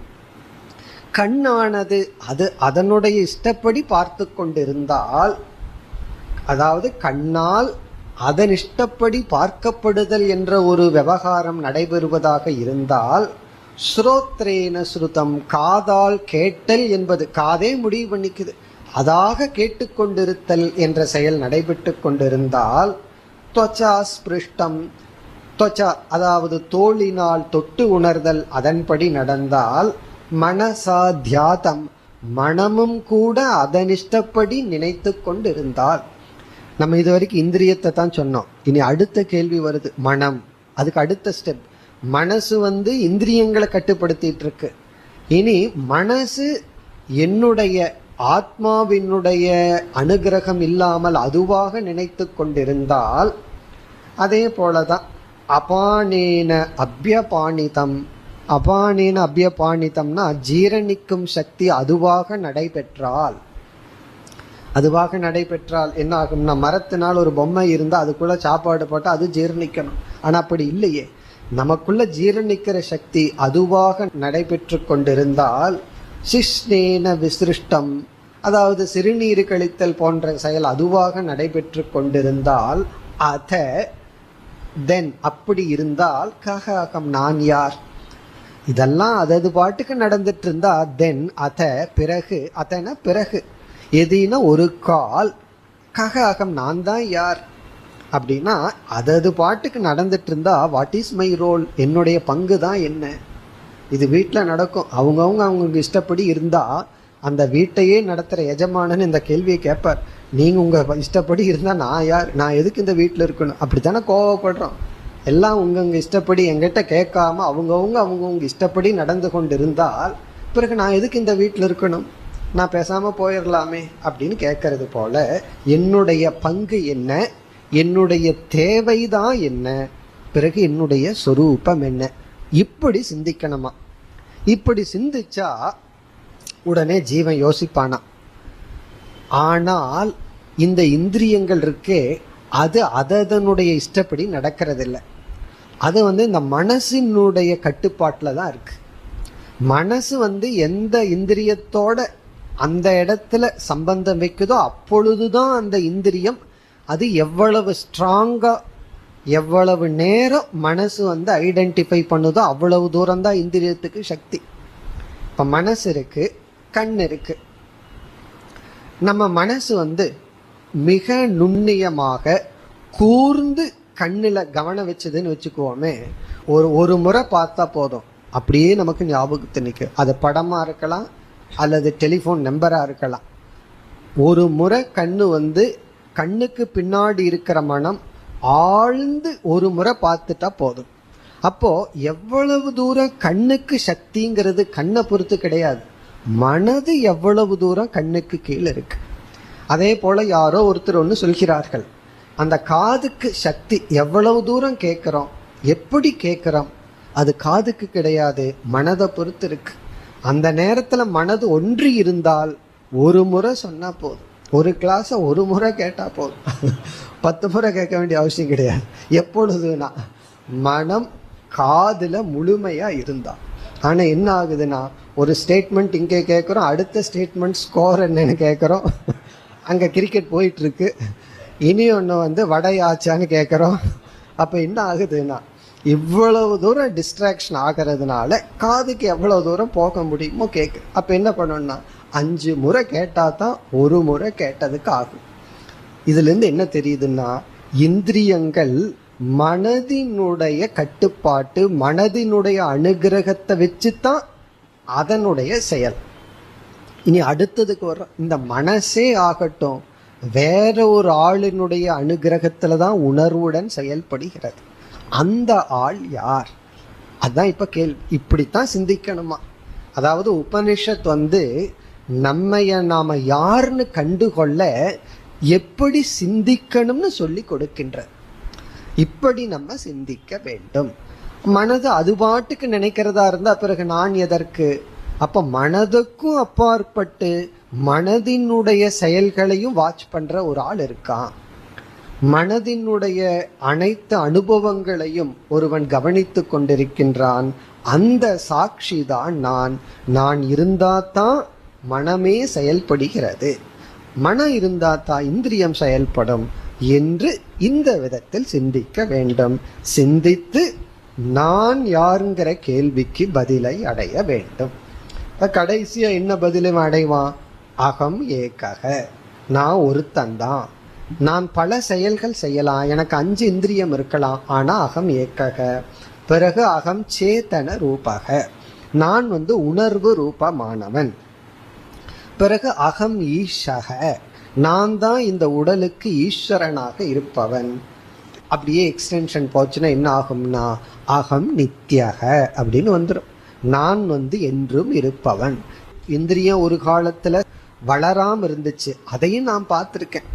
கண்ணானது அது அதனுடைய இஷ்டப்படி பார்த்து கொண்டிருந்தால், அதாவது கண்ணால் அதன் இஷ்டப்படி பார்க்கப்படுதல் என்ற ஒரு விவகாரம் நடைபெறுவதாக இருந்தால், ஸ்ரோத்ரேன ஸ்ருதம், காதால் கேட்டல் என்பது, காதே முடிவு பண்ணிக்குது, அதாக கேட்டுக்கொண்டிருத்தல் என்ற செயல் நடைபெற்று கொண்டிருந்தால், त्वचा ஸ்பிருஷ்டம், त्वचा அதாவது தோளினால் தொட்டு உணர்தல் அதன்படி நடந்தால், மனசா தியாதம், மனமும் கூட அதனிஷ்டப்படி நினைத்து கொண்டிருந்தால். நம்ம இது வரைக்கும் இந்திரியத்தை தான் சொன்னோம், இனி அடுத்த கேள்வி வருது, மனம். அதுக்கு அடுத்த ஸ்டெப், மனசு இந்திரியங்களை கட்டுப்படுத்திட்டு இருக்கு. இனி மனசு என்னுடைய ஆத்மாவினுடைய அனுகிரகம் இல்லாமல் அதுவாக நினைத்து கொண்டிருந்தால், அதே போலதான் அபானேன அபியபானிதம். அபானேன அபியபானிதம்னா ஜீரணிக்கும் சக்தி அதுவாக நடைபெற்றால். அதுவாக நடைபெற்றால் என்ன ஆகும்னா, மரத்தினால் ஒரு பொம்மை இருந்தால் அதுக்குள்ள சாப்பாடு போட்டால் அது ஜீரணிக்கணும். ஆனால் அப்படி இல்லையே, நமக்குள்ள ஜீரணிக்கிற சக்தி அதுவாக நடைபெற்று கொண்டிருந்தால், சிஷ்ணேன விசிருஷ்டம், அதாவது சிறுநீர் கழித்தல் போன்ற செயல் அதுவாக நடைபெற்று கொண்டிருந்தால், அத தென் அப்படி இருந்தால், கஹ அகம் நான் யார், இதெல்லாம் அதது பாட்டுக்கு நடந்துட்டு இருந்தா, தென் அத பிறகு, அதன பிறகு, எதினா ஒரு கால், கஹ அகம் நான் தான் யார் அப்படின்னா, அதது பாட்டுக்கு நடந்துட்டு இருந்தா வாட் இஸ் மை ரோல், என்னுடைய பங்கு தான் என்ன. இது வீட்டில் நடக்கும். அவங்கவுங்க இஷ்டப்படி இருந்தா அந்த வீட்டையே நடத்துகிற எஜமானன் இந்த கேள்வியை கேட்பார். நீங்கள் உங்கள் இஷ்டப்படி இருந்தால் நான் யார், நான் எதுக்கு இந்த வீட்டில் இருக்கணும், அப்படி தானே கோவப்படுறோம். எல்லாம் உங்கவுங்க இஷ்டப்படி எங்கிட்ட கேட்காம அவங்கவுங்க இஷ்டப்படி நடந்து கொண்டு இருந்தால் பிறகு நான் எதுக்கு இந்த வீட்டில் இருக்கணும், நான் பேசாமல் போயிடலாமே அப்படின்னு கேட்கறது போல, என்னுடைய பங்கு என்ன, என்னுடைய தேவைதான் என்ன, பிறகு என்னுடைய சொரூபம் என்ன, இப்படி சிந்திக்கணுமா. இப்படி சிந்திச்சா உடனே ஜீவன் யோசிப்பானா. ஆனால் இந்த இந்திரியங்கள் இருக்கே, அது அதனுடைய இஷ்டப்படி நடக்கிறதில்லை. அது இந்த மனசினுடைய கட்டுப்பாட்டில் தான் இருக்கு. மனசு எந்த இந்திரியத்தோட அந்த இடத்துல சம்பந்தம் வைக்குதோ அப்பொழுதுதான் அந்த இந்திரியம், அது எவ்வளவு ஸ்ட்ராங்கா எவ்வளவு நேரம் மனசு ஐடென்டிஃபை பண்ணுதோ அவ்வளவு தூரம் தான் இந்திரியத்துக்கு சக்தி. இப்போ மனசு இருக்கு, கண் இருக்கு. நம்ம மனசு மிக நுண்ணியமாக கூர்ந்து கண்ணில் கவனம் வச்சதுன்னு வச்சுக்குவோமே, ஒரு முறை பார்த்தா போதும், அப்படியே நமக்கு ஞாபகத்து நிற்கு. அது படமாக இருக்கலாம் அல்லது டெலிஃபோன் நம்பராக இருக்கலாம். ஒரு முறை கண்ணுக்கு பின்னாடி இருக்கிற மனம் ஆழ்ந்து ஒரு முறை பார்த்துட்டா போதும். அப்போ எவ்வளவு தூரம் கண்ணுக்கு சக்திங்கிறது கண்ணை பொறுத்து கிடையாது, மனது எவ்வளவு தூரம் கண்ணுக்கு கீழே இருக்கு. அதே போல யாரோ ஒருத்தர் ஒன்று சொல்கிறார்கள், அந்த காதுக்கு சக்தி எவ்வளவு தூரம் கேட்குறோம், எப்படி கேட்குறோம், அது காதுக்கு கிடையாது, மனதை பொறுத்து இருக்கு. அந்த நேரத்தில் மனது ஒன்றி இருந்தால் ஒரு முறை சொன்னால் போதும், ஒரு கிளாஸை ஒரு முறை கேட்டால் போதும், 10 முறை கேட்க வேண்டிய அவசியம் கிடையாது. எப்பொழுதுனா மனம் காதில் முழுமையாக இருந்தால். ஆனால் என்ன ஆகுதுன்னா, ஒரு ஸ்டேட்மெண்ட் இங்கே கேட்குறோம், அடுத்த ஸ்டேட்மெண்ட் ஸ்கோர் என்னன்னு கேட்குறோம், அங்கே கிரிக்கெட் போயிட்டுருக்கு, இனி ஒன்று வடை ஆச்சான்னு கேட்குறோம். அப்போ என்ன ஆகுதுன்னா, இவ்வளவு தூரம் டிஸ்ட்ராக்ஷன் ஆகிறதுனால காதுக்கு எவ்வளோ தூரம் போக முடியுமோ கேட்கு. அப்போ என்ன பண்ணணும்னா, 5 முறை கேட்டால் தான் ஒரு முறை கேட்டதுக்கு ஆகும். இதுலேருந்து என்ன தெரியுதுன்னா, இந்திரியங்கள் மனதினுடைய கட்டுப்பாட்டு, மனதினுடைய அனுகிரகத்தை வச்சு தான் அதனுடைய செயல். இனி அடுத்ததுக்கு வர்ற இந்த மனசே ஆகட்டும், வேற ஒரு ஆளினுடைய அனுகிரகத்துல தான் உணர்வுடன் செயல்படுகிறது. அந்த ஆள் யார், அதான் இப்ப கேள்வி. இப்படித்தான் சிந்திக்கணுமா. அதாவது உபனிஷத் நாம யாருன்னு கண்டுகொள்ள எப்படி சிந்திக்கணும்னு சொல்லி கொடுக்கின்றது. இப்படி நம்ம சிந்திக்க வேண்டும். மனது அது பாட்டுக்கு நினைக்கிறதா இருந்தா பிறகு நான் எதற்கு? அப்ப மனதுக்கும் அப்பாற்பட்டு மனதினுடைய செயல்களையும் வாட்ச் பண்ற ஒரு ஆள் இருக்கான். மனதினுடைய அனைத்து அனுபவங்களையும் ஒருவன் கவனித்து கொண்டிருக்கின்றான். அந்த சாட்சி தான் நான். நான் இருந்தாதான் மனமே செயல்படுகிறது, மனம் இருந்தாதான் இந்திரியம் செயல்படும் என்று இந்த விதத்தில் சிந்திக்க வேண்டும். சிந்தித்து நான் யாருங்கிற கேள்விக்கு பதிலை அடைய வேண்டும். கடைசியா என்ன பதிலும் அடைவான்? அகம் ஏகக, நான் ஒருத்தன்தான். நான் பல செயல்கள் செய்யலாம், எனக்கு 5 இந்திரியம் இருக்கலாம், ஆனா அகம் ஏகக. பிறகு அகம் சேதன ரூபக, நான் உணர்வு ரூபமானவன். பிறகு அகம் ஈஷக, நான் தான் இந்த உடலுக்கு ஈஸ்வரனாக இருப்பவன். அப்படியே எக்ஸ்டென்ஷன் போச்சுன்னா என்ன ஆகும்னா அகம் நித்யக அப்படின்னு வந்துடும். நான் என்றும் இருப்பவன். இந்திரியம் ஒரு காலத்துல வளராம இருந்துச்சு, அதையும் நான் பார்த்துருக்கேன்.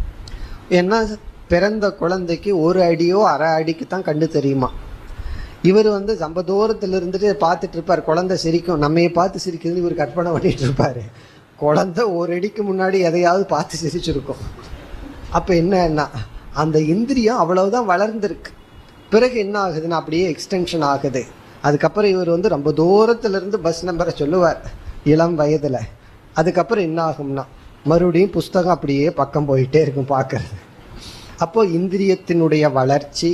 ஏன்னா பிறந்த குழந்தைக்கு 1 அடியோ 1/2 அடிக்கு தான் கண்டு தெரியுமா. இவர் ரொம்ப தூரத்துல இருந்துட்டு பார்த்துட்டு இருப்பார், குழந்தை சிரிக்கும், நம்மைய பார்த்து சிரிக்கிறது இவர் கற்பனை பண்ணிட்டு இருப்பாரு. குழந்தை ஒரு அடிக்கு முன்னாடி எதையாவது பார்த்து சிரிச்சிருக்கும். அப்ப என்னன்னா அந்த இந்திரியம் அவ்வளவுதான் வளர்ந்துருக்கு. பிறகு என்ன ஆகுதுன்னா அப்படியே எக்ஸ்டென்ஷன் ஆகுது. அதுக்கப்புறம் இவர் ரொம்ப தூரத்துல இருந்து பஸ் நம்பரை சொல்லுவார் இளம் வயதுல. அதுக்கப்புறம் என்ன ஆகும்னா மறுபடியும் புஸ்தகம் அப்படியே பக்கம் போயிட்டே இருக்கும் பார்க்கறது. அப்போ இந்திரியத்தினுடைய வளர்ச்சி,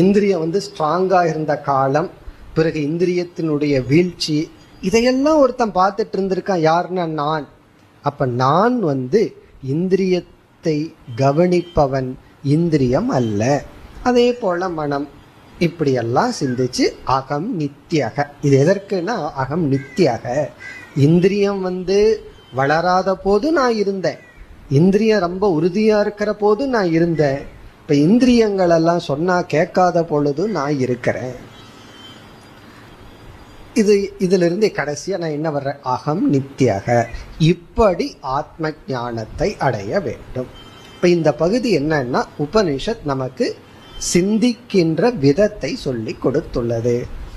இந்திரியம் ஸ்ட்ராங்கா இருந்த காலம், பிறகு இந்திரியத்தினுடைய வீழ்ச்சி, இதையெல்லாம் ஒருத்தன் பார்த்துட்டு இருந்திருக்கான். யாருன்னா நான். அப்ப நான் இந்திரியத்தை கவனிப்பவன், இந்திரியம் அல்ல. அதே போல மனம் இப்படியெல்லாம் சிந்திச்சு அகம் நித்தியக. இது எதற்குன்னா அகம் நித்தியக. இந்திரியம் வளராத போது நான் இருந்தேன், இந்திரியம் ரொம்ப உறுதியா இருக்கிற போது நான் இருந்தேன். இப்ப இந்திரியங்கள் எல்லாம் சொன்னா கேட்காத பொழுது நான் இருக்கிறேன். இதுல இருந்து கடைசியா நான் என்ன வர்றேன், அகம் நித்தியக. இப்படி ஆத்ம ஞானத்தை அடைய வேண்டும். இப்ப இந்த பகுதி என்னன்னா உபனிஷத் நமக்கு சிந்திக்கின்ற விதத்தை சொல்லி கொடுத்துள்ளது.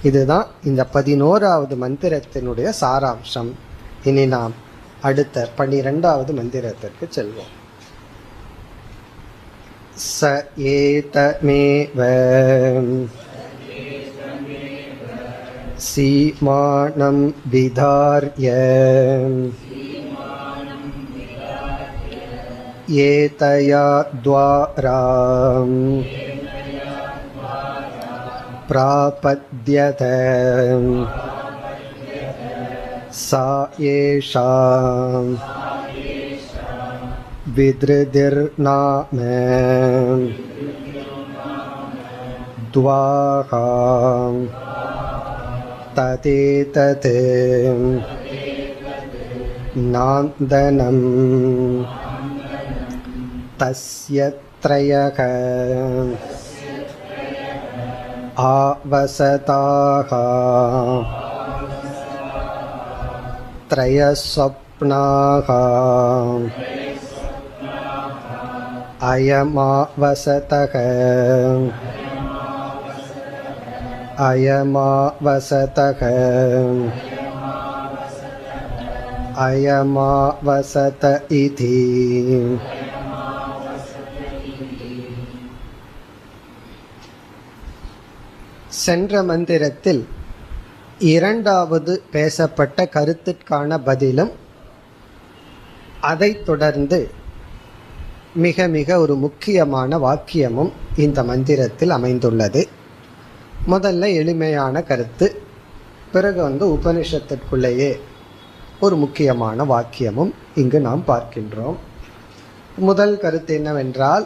இதுதான் இந்த 11வது மந்திரத்தினுடைய சாராம்சம். இனி நாம் அடுத்த 12வது மந்திரத்திற்கு செல்வோம். ச ஏதமேவ சீமானம் விதார்ய ஏதயா த்வாராம் ப்ராபத்யத சா ஏஷாம் வித்ருதிர்நாம த்வாஹாம் ததேதத் நாந்தனம் தஸ்ய த்ரயக ஆவசதாஹ த்ரயஸ்வப்னாஹ அயமாவசதக அயமாவசதக அயமாவசத இதி. சென்ற மந்திரத்தில் 2வது பேசப்பட்ட கருத்திற்கான பதிலும், அதைத் தொடர்ந்து மிக மிக ஒரு முக்கியமான வாக்கியமும் இந்த மந்திரத்தில் அமைந்துள்ளது. முதல்ல எளிமையான கருத்து, பிறகு உபனிஷத்திற்குள்ளேயே ஒரு முக்கியமான வாக்கியமும் இங்கு நாம் பார்க்கின்றோம். முதல் கருத்து என்னவென்றால்,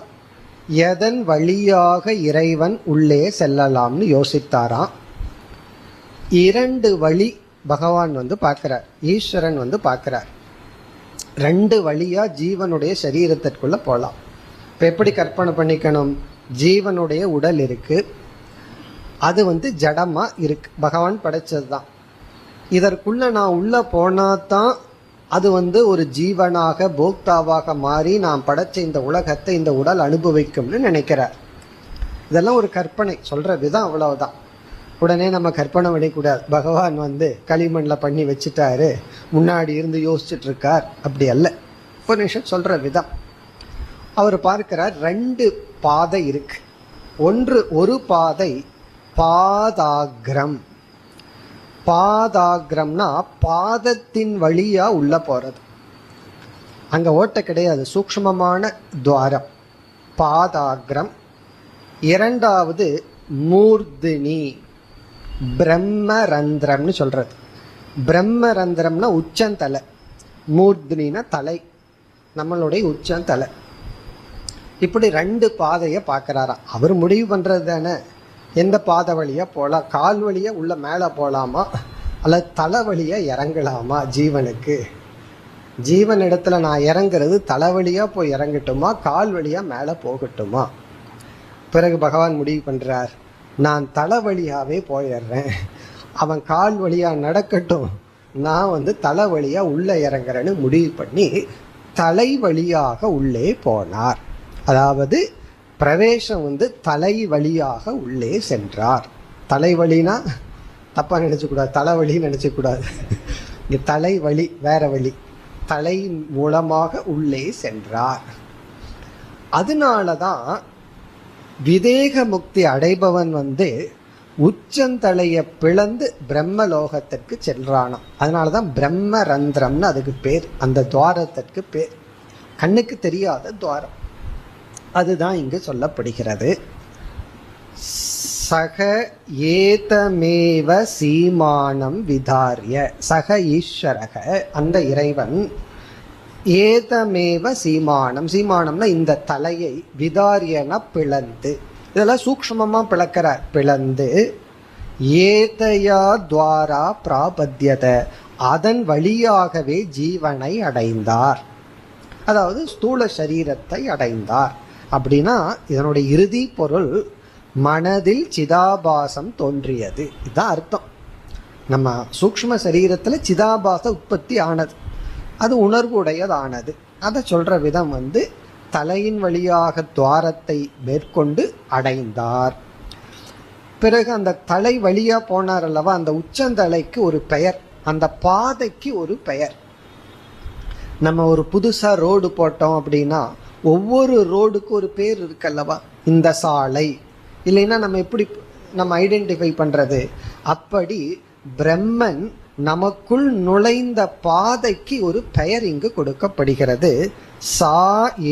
எதன் வழியாக இறைவன் உள்ளே செல்லலாம்னு யோசித்தாராம். 2 வழி பகவான் பார்க்கிறார், ஈஸ்வரன் பார்க்கிறார். 2 வழியா ஜீவனுடைய சரீரத்திற்குள்ள போகலாம். இப்போ எப்படி கற்பனை பண்ணிக்கணும், ஜீவனுடைய உடல் இருக்கு, அது ஜடமா இருக்கு, பகவான் படைச்சது தான். இதற்குள்ள நான் உள்ள போனாதான் அது ஒரு ஜீவனாக போக்தாவாக மாறி நான் படைச்ச இந்த உலகத்தை இந்த உடல் அனுபவிக்கும்னு நினைக்கிறார். இதெல்லாம் ஒரு கற்பனை, சொல்ற விதம் அவ்வளவுதான். உடனே நம்ம கற்பனை பண்ணிக்கூடாது, பகவான் களிமண்ணில் பண்ணி வச்சுட்டாரு, முன்னாடி இருந்து யோசிச்சுட்டு இருக்கார், அப்படி அல்ல. உபனிஷத் சொல்ற விதம். அவர் பார்க்கிறார் 2 பாதை இருக்கு. ஒரு பாதை பாதாகிரம். பாதாகிரம்னா பாதத்தின் வழியா உள்ள போறது, அங்க ஓட்ட கிடையாது, சூக்ஷ்மமான துவாரம், பாதாகிரம். 2வது மூர்தினி, பிரம்மரந்திரம்னு சொல்றது. பிரம்மரந்திரம்னா உச்சந்தலை, மூர்தினா தலை, நம்மளுடைய உச்சந்தலை. இப்படி 2 பாதையை பார்க்கிறாராம். அவர் முடிவு பண்றது தானே எந்த பாதை வழியா போகலாம், கால் வழியா உள்ள மேலே போகலாமா அல்லது தலை வழியா இறங்கலாமா. ஜீவனுக்கு ஜீவன் இடத்துல நான் இறங்குறது தலை வழியா போய் இறங்கட்டுமா, கால் வழியா மேலே போகட்டுமா. பிறகு பகவான் முடிவு பண்றார், நான் தலை வழியாவே போயிடுறேன், அவன் கால் வழியா நடக்கட்டும், நான் தலை வழியா உள்ள இறங்குறேன்னு முடிவு பண்ணி தலை வழியாக உள்ளே போனார். அதாவது பிரவேசம் தலை வழியாக உள்ளே சென்றார். தலைவலினா தப்பா நினைச்சக்கூடாது, தலைவலின்னு நினைச்சக்கூடாது. இங்க தலைவலி வேற வழி. தலை மூலமாக உள்ளே சென்றார். அதனாலதான் விதேக முக்தி அடைபவன் உச்சந்தலைய பிளந்து பிரம்மலோகத்திற்கு செல்றானாம். அதனாலதான் பிரம்ம ரந்திரம்னு அதுக்கு பேர், அந்த துவாரத்திற்கு பேர். கண்ணுக்கு தெரியாத துவாரம், அதுதான் இங்கு சொல்லப்படுகிறது. சக ஏதமேவ சீமானம் விதாரிய, சக ஈஸ்வரக அந்த இறைவன், ஏதமேவ சீமானம், சீமானம்னா இந்த தலையை, விதாரியன பிளந்து, இதெல்லாம் சூக்ஷ்மமா பிளக்கிறார், பிளந்து ஏதயா துவாரா பிராபத்யத, அதன் வழியாகவே ஜீவனை அடைந்தார். அதாவது ஸ்தூல சரீரத்தை அடைந்தார். அப்படின்னா இதனுடைய இறுதி பொருள் மனதில் சிதாபாசம் தோன்றியது, இதுதான் அர்த்தம். நம்ம சூக்ஷ்ம சரீரத்துல சிதாபாச உற்பத்தி ஆனது, அது உணர்வு உடையதானது. அதை சொல்ற விதம் தலையின் வழியாக துவாரத்தை மேற்கொண்டு அடைந்தார். பிறகு அந்த தலை வழியா போனார் அல்லவா, அந்த உச்சந்தலைக்கு ஒரு பெயர், அந்த பாதைக்கு ஒரு பெயர். நம்ம ஒரு புதுசா ரோடு போட்டோம் அப்படின்னா ஒவ்வொரு ரோடுக்கு ஒரு பேர் இருக்கல்லவா, இந்த சாலை இல்லைன்னா நம்ம எப்படி நம்ம ஐடென்டிஃபை பண்றது? அப்படி பிரம்மன் நமக்குள் நுழைந்த பாதைக்கு ஒரு பெயர் இங்கு கொடுக்கப்படுகிறது. சா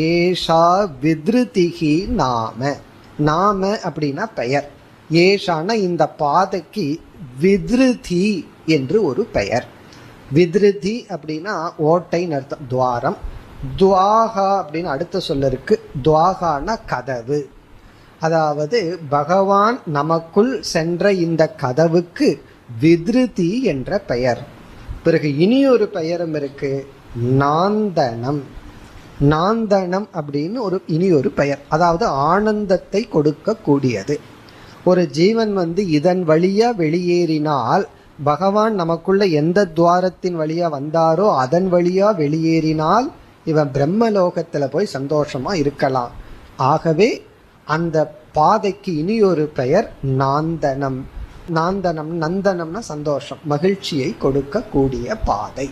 ஏஷா வித்ருதிஹி நாம, நாம அப்படின்னா பெயர், ஏஷான இந்த பாதைக்கு வித்ருதி என்று ஒரு பெயர். வித்ருதி அப்படின்னா ஓட்டைன்னு அர்த்தம், துவாரம். துவாகா அப்படின்னு அடுத்த சொல்ல இருக்கு, துவாகான கதவு. அதாவது பகவான் நமக்குள் சென்ற இந்த கதவுக்கு வித்ருதி என்ற பெயர். பிறகு இனி ஒரு பெயரும் இருக்கு, நாந்தனம். நாந்தனம் அப்படின்னு இனி ஒரு பெயர், அதாவது ஆனந்தத்தை கொடுக்க கூடியது. ஒரு ஜீவன் இதன் வழியா வெளியேறினால், பகவான் நமக்குள்ள எந்த துவாரத்தின் வழியா வந்தாரோ அதன் வழியா வெளியேறினால் இவன் பிரம்மலோகத்துல போய் சந்தோஷமா இருக்கலாம். ஆகவே அந்த பாதைக்கு இனி ஒரு பெயர் நாந்தனம். நாந்தனம், நந்தனம்னா சந்தோஷம், மகிழ்ச்சியை கொடுக்க கூடிய பாதை.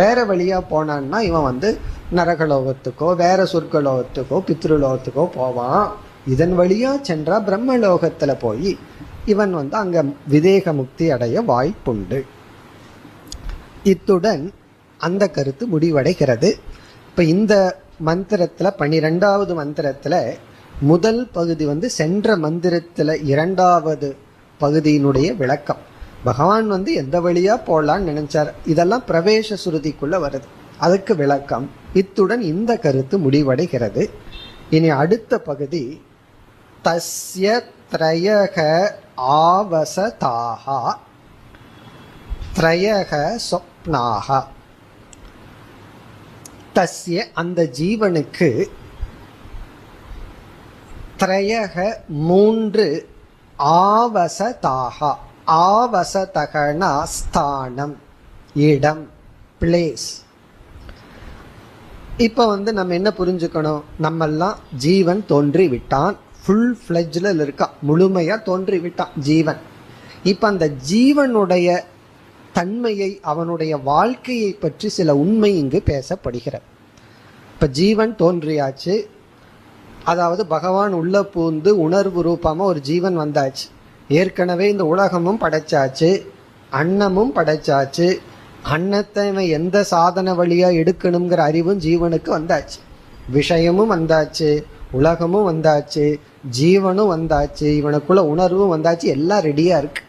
வேற வழியா போனான்னா இவன் நரகலோகத்துக்கோ வேற சொர்க்கலோகத்துக்கோ பித்ருலோகத்துக்கோ போவான். இதன் வழியா சென்றா பிரம்மலோகத்துல போய் இவன் அங்க விதேக முக்தி அடைய வாய்ப்புண்டு. இத்துடன் அந்த கருத்து முடிவடைகிறது. இப்ப இந்த மந்திரத்துல 12வது மந்திரத்துல முதல் பகுதி சென்ற மந்திரத்துல 2வது பகுதியினுடைய விளக்கம். பகவான் எந்த வழியா போலான்னு நினைச்சார், இதெல்லாம் பிரவேச சுருதிக்குள்ள வருது, அதுக்கு விளக்கம். இத்துடன் இந்த கருத்து முடிவடைகிறது. இனி அடுத்த பகுதி தஸ்ய த்ரயக ஆவசதாஹா த்ரயக சொப்னாஹா. தஸ்ய அந்த ஜீவனுக்கு, த்ரயக 3, ஆவசதாஹா, ஆவசதகனா ஸ்தானம், இடம், பிளேஸ். இப்ப நம்ம என்ன புரிஞ்சுக்கணும், நம்மெல்லாம் ஜீவன் தோன்றி விட்டான், ஃபுல் ஃபிளெஜ்ல இருக்கான், முழுமையா தோன்றி விட்டான் ஜீவன். இப்ப அந்த ஜீவனுடைய தன்மையை, அவனுடைய வாழ்க்கையை பற்றி சில உண்மை இங்கு பேசப்படுகிறது. இப்ப ஜீவன் தோன்றியாச்சு, அதாவது பகவான் உள்ள பூந்து உணர்வு ரூபமா ஒரு ஜீவன் வந்தாச்சு. ஏற்கனவே இந்த உலகமும் படைச்சாச்சு, அன்னமும் படைச்சாச்சு. அன்னத்தை எந்த சாதன வழியா எடுக்கணுங்கிற அறிவும் ஜீவனுக்கு வந்தாச்சு. விஷயமும் வந்தாச்சு, உலகமும் வந்தாச்சு, ஜீவனும் வந்தாச்சு, இவனுக்குள்ள உணர்வும் வந்தாச்சு, எல்லாம் ரெடியா இருக்கு.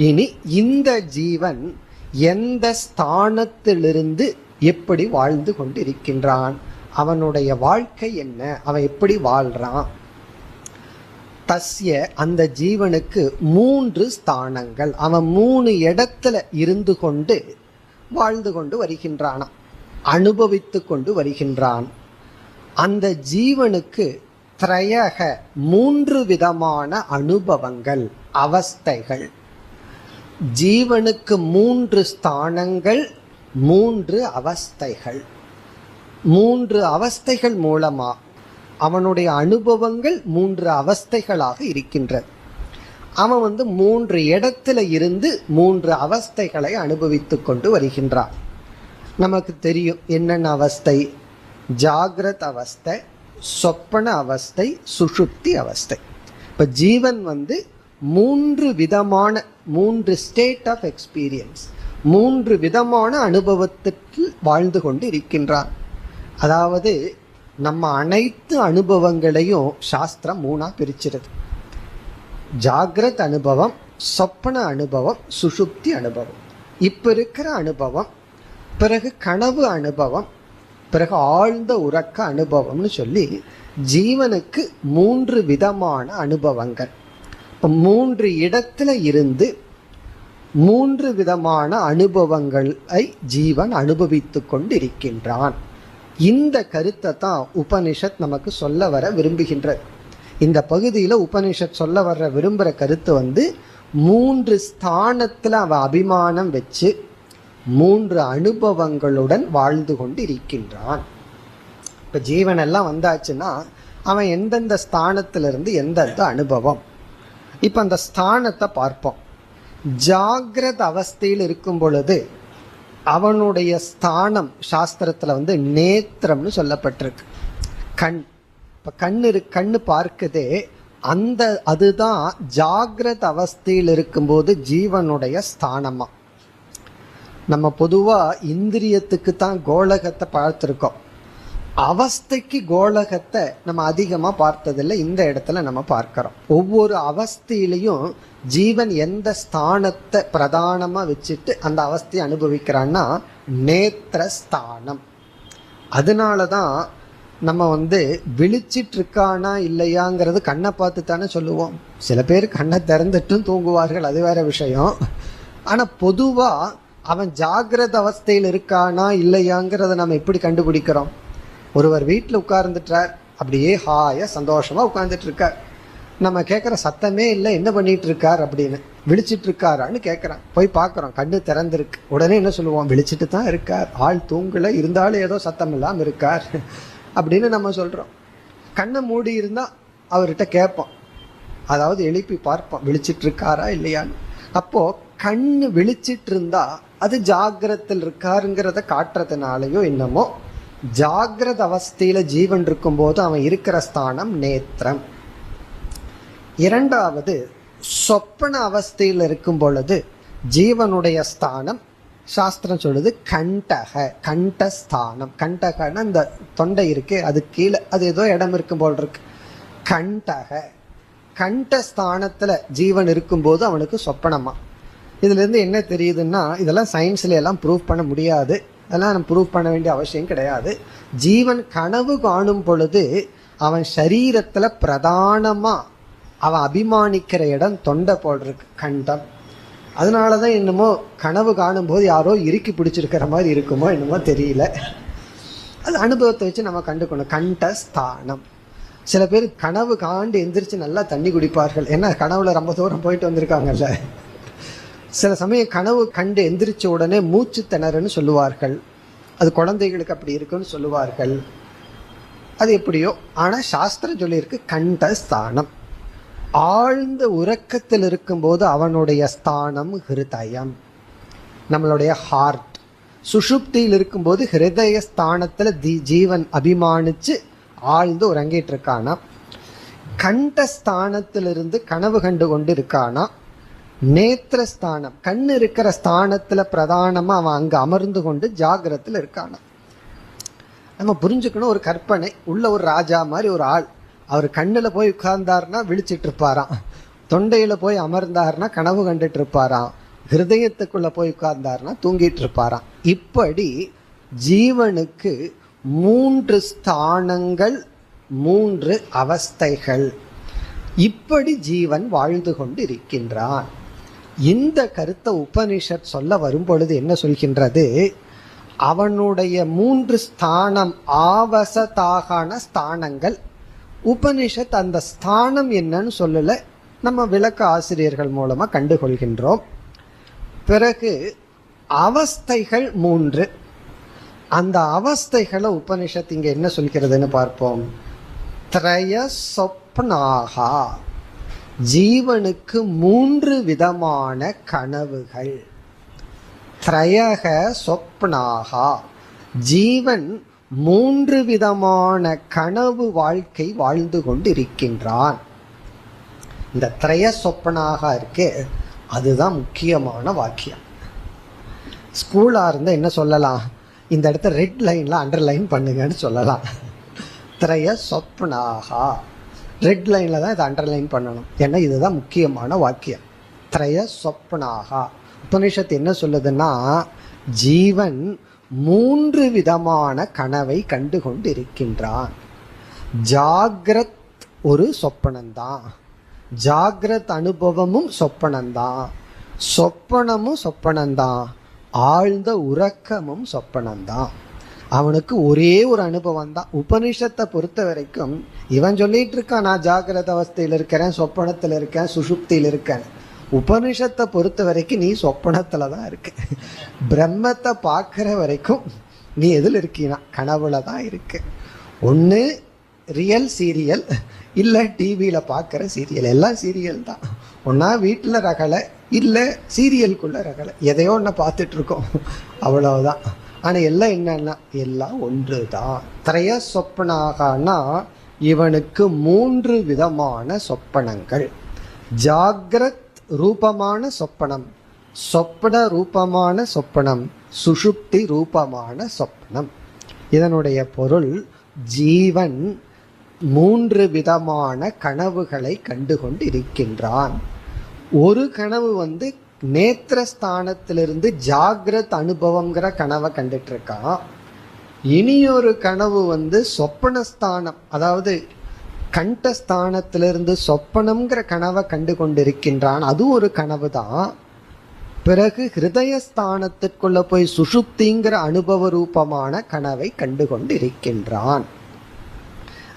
இனி இந்த ஜீவன் எந்த ஸ்தானத்திலிருந்து எப்படி வாழ்ந்து கொண்டிருக்கின்றான், அவனுடைய வாழ்க்கை என்ன, அவன் எப்படி வாழ்றான். தஸ்ய அந்த ஜீவனுக்கு 3 ஸ்தானங்கள், அவன் 3 இடத்துல இருந்து கொண்டு வாழ்ந்து கொண்டு வருகின்றான், அனுபவித்து கொண்டு வருகின்றான். அந்த ஜீவனுக்கு த்ரயக 3 விதமான அனுபவங்கள், அவஸ்தைகள். ஜீவனுக்கு 3 ஸ்தானங்கள், 3 அவஸ்தைகள். 3 அவஸ்தைகள் மூலமா அவனுடைய அனுபவங்கள் 3 அவஸ்தைகளாக இருக்கின்றது. அவன் 3 இடத்துல இருந்து 3 அவஸ்தைகளை அனுபவித்து கொண்டு வருகின்றான். நமக்கு தெரியும் என்னென்ன அவஸ்தை: ஜாகிரத் அவஸ்தை, சொப்பன அவஸ்தை, சுஷுப்தி அவஸ்தை. இப்ப ஜீவன் 3 விதமான 3 ஸ்டேட் ஆஃப் எக்ஸ்பீரியன்ஸ், 3 விதமான அனுபவத்திற்கு வாழ்ந்து கொண்டு இருக்கின்றான். அதாவது நம்ம அனைத்து அனுபவங்களையும் சாஸ்திரம் 3ஆ பிரிச்சிருது: ஜாகிரத் அனுபவம், சொப்பன அனுபவம், சுஷுப்தி அனுபவம். இப்ப இருக்கிற அனுபவம், பிறகு கனவு அனுபவம், பிறகு ஆழ்ந்த உறக்க அனுபவம்னு சொல்லி ஜீவனுக்கு 3 விதமான அனுபவங்கள். 3 இடத்துல இருந்து 3 விதமான அனுபவங்களை ஜீவன் அனுபவித்து கொண்டிருக்கின்றான். இந்த கருத்தை தான் உபனிஷத் நமக்கு சொல்ல வர விரும்புகின்றது. இந்த பகுதியில உபனிஷத் சொல்ல வர விரும்புகிற கருத்து 3 ஸ்தானத்துல அவன் அபிமானம் வச்சு 3 அனுபவங்களுடன் வாழ்ந்து கொண்டு இருக்கின்றான். இப்ப ஜீவன் எல்லாம் வந்தாச்சுன்னா அவன் எந்தெந்த ஸ்தானத்திலிருந்து எந்தெந்த அனுபவம். இப்ப அந்த ஸ்தானத்தை பார்ப்போம். ஜாகிரத அவஸ்தையில் இருக்கும் பொழுது அவனுடைய ஸ்தானம் சாஸ்திரத்துல நேத்திரம்னு சொல்லப்பட்டிருக்கு. கண். இப்ப கண்ணு பார்க்குதே, அதுதான் ஜாகிரத அவஸ்தையில் இருக்கும்போது ஜீவனுடைய ஸ்தானமா. நம்ம பொதுவா இந்திரியத்துக்கு தான் கோலகத்தை பார்த்துருக்கோம், அவஸ்தைக்கு கோலகத்தை நம்ம அதிகமா பார்த்ததில்லை. இந்த இடத்துல நம்ம பார்க்கிறோம். ஒவ்வொரு அவஸ்தையிலையும் ஜீவன் எந்த ஸ்தானத்தை பிரதானமா வச்சுட்டு அந்த அவஸ்தையை அனுபவிக்கிறான்னா நேத்திரஸ்தானம். அதனாலதான் நம்ம விழிச்சிட்டு இருக்கானா இல்லையாங்கிறது கண்ணை பார்த்து தானே சொல்லுவோம். சில பேர் கண்ணை திறந்துட்டும் தூங்குவார்கள், அது வேற விஷயம். ஆனா பொதுவா அவன் ஜாகிரத அவஸ்தையில் இருக்கானா இல்லையாங்கிறத நம்ம எப்படி கண்டுபிடிக்கிறோம்? ஒருவர் வீட்டில் உட்கார்ந்துட்டார், அப்படியே ஹாயா சந்தோஷமா உட்கார்ந்துட்டு இருக்கார். நம்ம கேட்குற சத்தமே இல்லை, என்ன பண்ணிட்டு இருக்கார் அப்படின்னு. விழிச்சிட்டு இருக்காரான்னு கேட்குறான். போய் பார்க்குறோம், கண்ணு திறந்துருக்கு. உடனே என்ன சொல்லுவோம்? விழிச்சிட்டு தான் இருக்கார், ஆள் தூங்கல, இருந்தாலும் ஏதோ சத்தம் இல்லாமல் இருக்கார் அப்படின்னு நம்ம சொல்றோம். கண்ணை மூடி இருந்தா அவர்கிட்ட கேட்போம், அதாவது எழுப்பி பார்ப்போம் விழிச்சிட்டு இருக்காரா இல்லையான்னு. அப்போ கண்ணு விழிச்சிட்டு இருந்தா அது ஜாகிரத்தில் இருக்காருங்கிறத காட்டுறதுனாலயோ என்னமோ ஜாகிரத அவஸ்தையில ஜீவன் இருக்கும்போது அவன் இருக்கிற ஸ்தானம் நேத்திரம். இரண்டாவது, சொப்பன அவஸ்தையில் இருக்கும் பொழுது ஜீவனுடைய ஸ்தானம் சாஸ்திரம் சொல்லுது கண்டக, கண்டஸ்தானம். கண்டகன்னா இந்த தொண்டை இருக்கு, அது கீழே அது ஏதோ இடம் இருக்கும் போல் இருக்கு. கண்டக, கண்டஸ்தானத்துல ஜீவன் இருக்கும்போது அவனுக்கு சொப்பனமா. இதுல இருந்து என்ன தெரியுதுன்னா, இதெல்லாம் சயின்ஸ்ல எல்லாம் ப்ரூவ் பண்ண முடியாது, அதெல்லாம் நம்ம ப்ரூவ் பண்ண வேண்டிய அவசியம் கிடையாது. ஜீவன் கனவு காணும் பொழுது அவன் சரீரத்துல பிரதானமா அவன் அபிமானிக்கிற இடம் தொண்டை போல் இருக்கு, கண்டம். அதனாலதான் என்னமோ கனவு காணும் போது யாரோ இறுக்கி பிடிச்சிருக்கிற மாதிரி இருக்குமோ என்னமோ தெரியல. அது அனுபவத்தை வச்சு நம்ம கண்டுக்கணும். கண்டஸ்தானம். சில பேர் கனவு காண்டு எந்திரிச்சு நல்லா தண்ணி குடிப்பார்கள், ஏன்னா கனவுல ரொம்ப தூரம் போயிட்டு வந்திருக்காங்கல்ல. சில சமயம் கனவு கண்டு எந்திரிச்ச உடனே மூச்சு திணறுன்னு சொல்லுவார்கள், அது குழந்தைகளுக்கு அப்படி இருக்குன்னு சொல்லுவார்கள். அது எப்படியோ, ஆனா சாஸ்திரம் சொல்லியிருக்கு கண்டஸ்தானம். ஆழ்ந்த உறக்கத்தில் இருக்கும்போது அவனுடைய ஸ்தானம் ஹிருதயம், நம்மளுடைய ஹார்ட். சுஷுப்தியில் இருக்கும்போது ஹிருதய ஸ்தானத்துல ஜீவன் அபிமானிச்சு ஆழ்ந்து உறங்கிட்டு இருக்கானா. கண்டஸ்தானத்திலிருந்து கனவு கண்டு கொண்டு இருக்கானா. நேத்திரஸ்தானம், கண்ணு இருக்கிற ஸ்தானத்துல பிரதானமா அவன் அங்க அமர்ந்து கொண்டு ஜாகிரத்துல இருக்கானா. நம்ம புரிஞ்சுக்கணும், ஒரு கற்பனை உள்ள ஒரு ராஜா மாதிரி ஒரு ஆள், அவர் கண்ணுல போய் உட்கார்ந்தாருன்னா விழிச்சிட்டு இருப்பாராம், தொண்டையில போய் அமர்ந்தாருன்னா கனவு கண்டுட்டு இருப்பாராம், ஹிருதயத்துக்குள்ள போய் உட்கார்ந்தாருன்னா தூங்கிட்டு இருப்பாராம். இப்படி ஜீவனுக்கு 3 ஸ்தானங்கள், 3 அவஸ்தைகள். இப்படி ஜீவன் வாழ்ந்து கொண்டு இருக்கின்றான். இந்த கருத்தை உபனிஷத் சொல்ல வரும் பொழுது என்ன சொல்கின்றது? அவனுடைய 3 ஸ்தானம் ஆவசதாகான ஸ்தானங்கள். உபனிஷத் அந்த ஸ்தானம் என்னன்னு சொல்லல, நம்ம விளக்க ஆசிரியர்கள் மூலமா கண்டுகொள்கின்றோம். பிறகு அவஸ்தைகள் 3. அந்த அவஸ்தைகளை உபனிஷத் இங்க என்ன சொல்கிறதுன்னு பார்ப்போம். த்ரய சொப்னாகா. ஜீவனுக்கு 3 விதமான கனவுகள். த்ரயக சொப்னாகா, ஜீவன் 3 விதமான கனவு வாழ்க்கை வாழ்ந்து கொண்டிருக்கின்றான். இந்த த்ரய சொப்பனாக இருக்கே, அதுதான் முக்கியமான வாக்கியம். ஸ்கூலா இருந்தா என்ன சொல்லலாம்? இந்த இடத்த ரெட் லைன்ல அண்டர்லைன் பண்ணுங்கன்னு சொல்லலாம். த்ரய சொப்னாகா, ரெட் லைன்ல தான் இதை அண்டர்லைன் பண்ணணும். ஏன்னா இதுதான் முக்கியமான வாக்கியம். த்ரய சொப்னாகா. உபனிஷத்து என்ன சொல்லுதுன்னா, ஜீவன் 3 விதமான கனவை கண்டு கொண்டு இருக்கின்றான். ஜாகிரத் ஒரு சொப்பனம்தான், ஜாகிரத் அனுபவமும் சொப்பனம்தான், சொப்பனமும் சொப்பனம்தான், ஆழ்ந்த உறக்கமும் சொப்பனம்தான். அவனுக்கு ஒரே ஒரு அனுபவம் தான். உபனிஷத்தை பொறுத்த வரைக்கும் இவன் சொல்லிட்டு இருக்கான், நான் ஜாகிரத அவஸ்தையில் இருக்கிறேன், சொப்பனத்தில் இருக்கேன், சுஷுப்தியில் இருக்கேன். உபனிஷத்தை பொறுத்த வரைக்கும் நீ சொப்பனத்துல தான் இருக்க. பிரம்மத்தை பார்க்கிற வரைக்கும் நீ எதில் இருக்கீனா? கனவுல தான் இருக்கு. ஒன்று ரியல் சீரியல், இல்லை டிவியில் பார்க்குற சீரியல். எல்லாம் சீரியல் தான். ஒன்றா வீட்டில் ரகலை, இல்லை சீரியலுக்குள்ள ரகலை, எதையோ ஒன்று பார்த்துட்டு இருக்கோம், அவ்வளவுதான். ஆனால் எல்லாம் என்னன்னா எல்லாம் ஒன்று தான். த்ரய சொப்பனாகனா இவனுக்கு 3 விதமான சொப்பனங்கள். ஜாகிரத் ரூபமான சொப்பனம், சொப்பன ரூபமான சொப்பனம், சுஷுப்தி ரூபமான சொப்பனம். இதனுடைய பொருள், ஜீவன் 3 விதமான கனவுகளை கண்டு கொண்டு இருக்கின்றான். ஒரு கனவு நேத்திரஸ்தானத்திலிருந்து ஜாகிரத் அனுபவம்ங்கிற கனவை கண்டுட்டு இருக்கான். இனியொரு கனவு சொப்பனஸ்தானம், அதாவது கண்டஸ்தானத்திலிருந்து சொப்பனம்ங்கிற கனவை கண்டு கொண்டிருக்கின்றான். அது ஒரு கனவு தான். பிறகு ஹிருதயஸ்தானத்திற்குள்ள போய் சுஷுப்திங்கிற அனுபவ ரூபமான கனவை கண்டு கொண்டிருக்கின்றான்.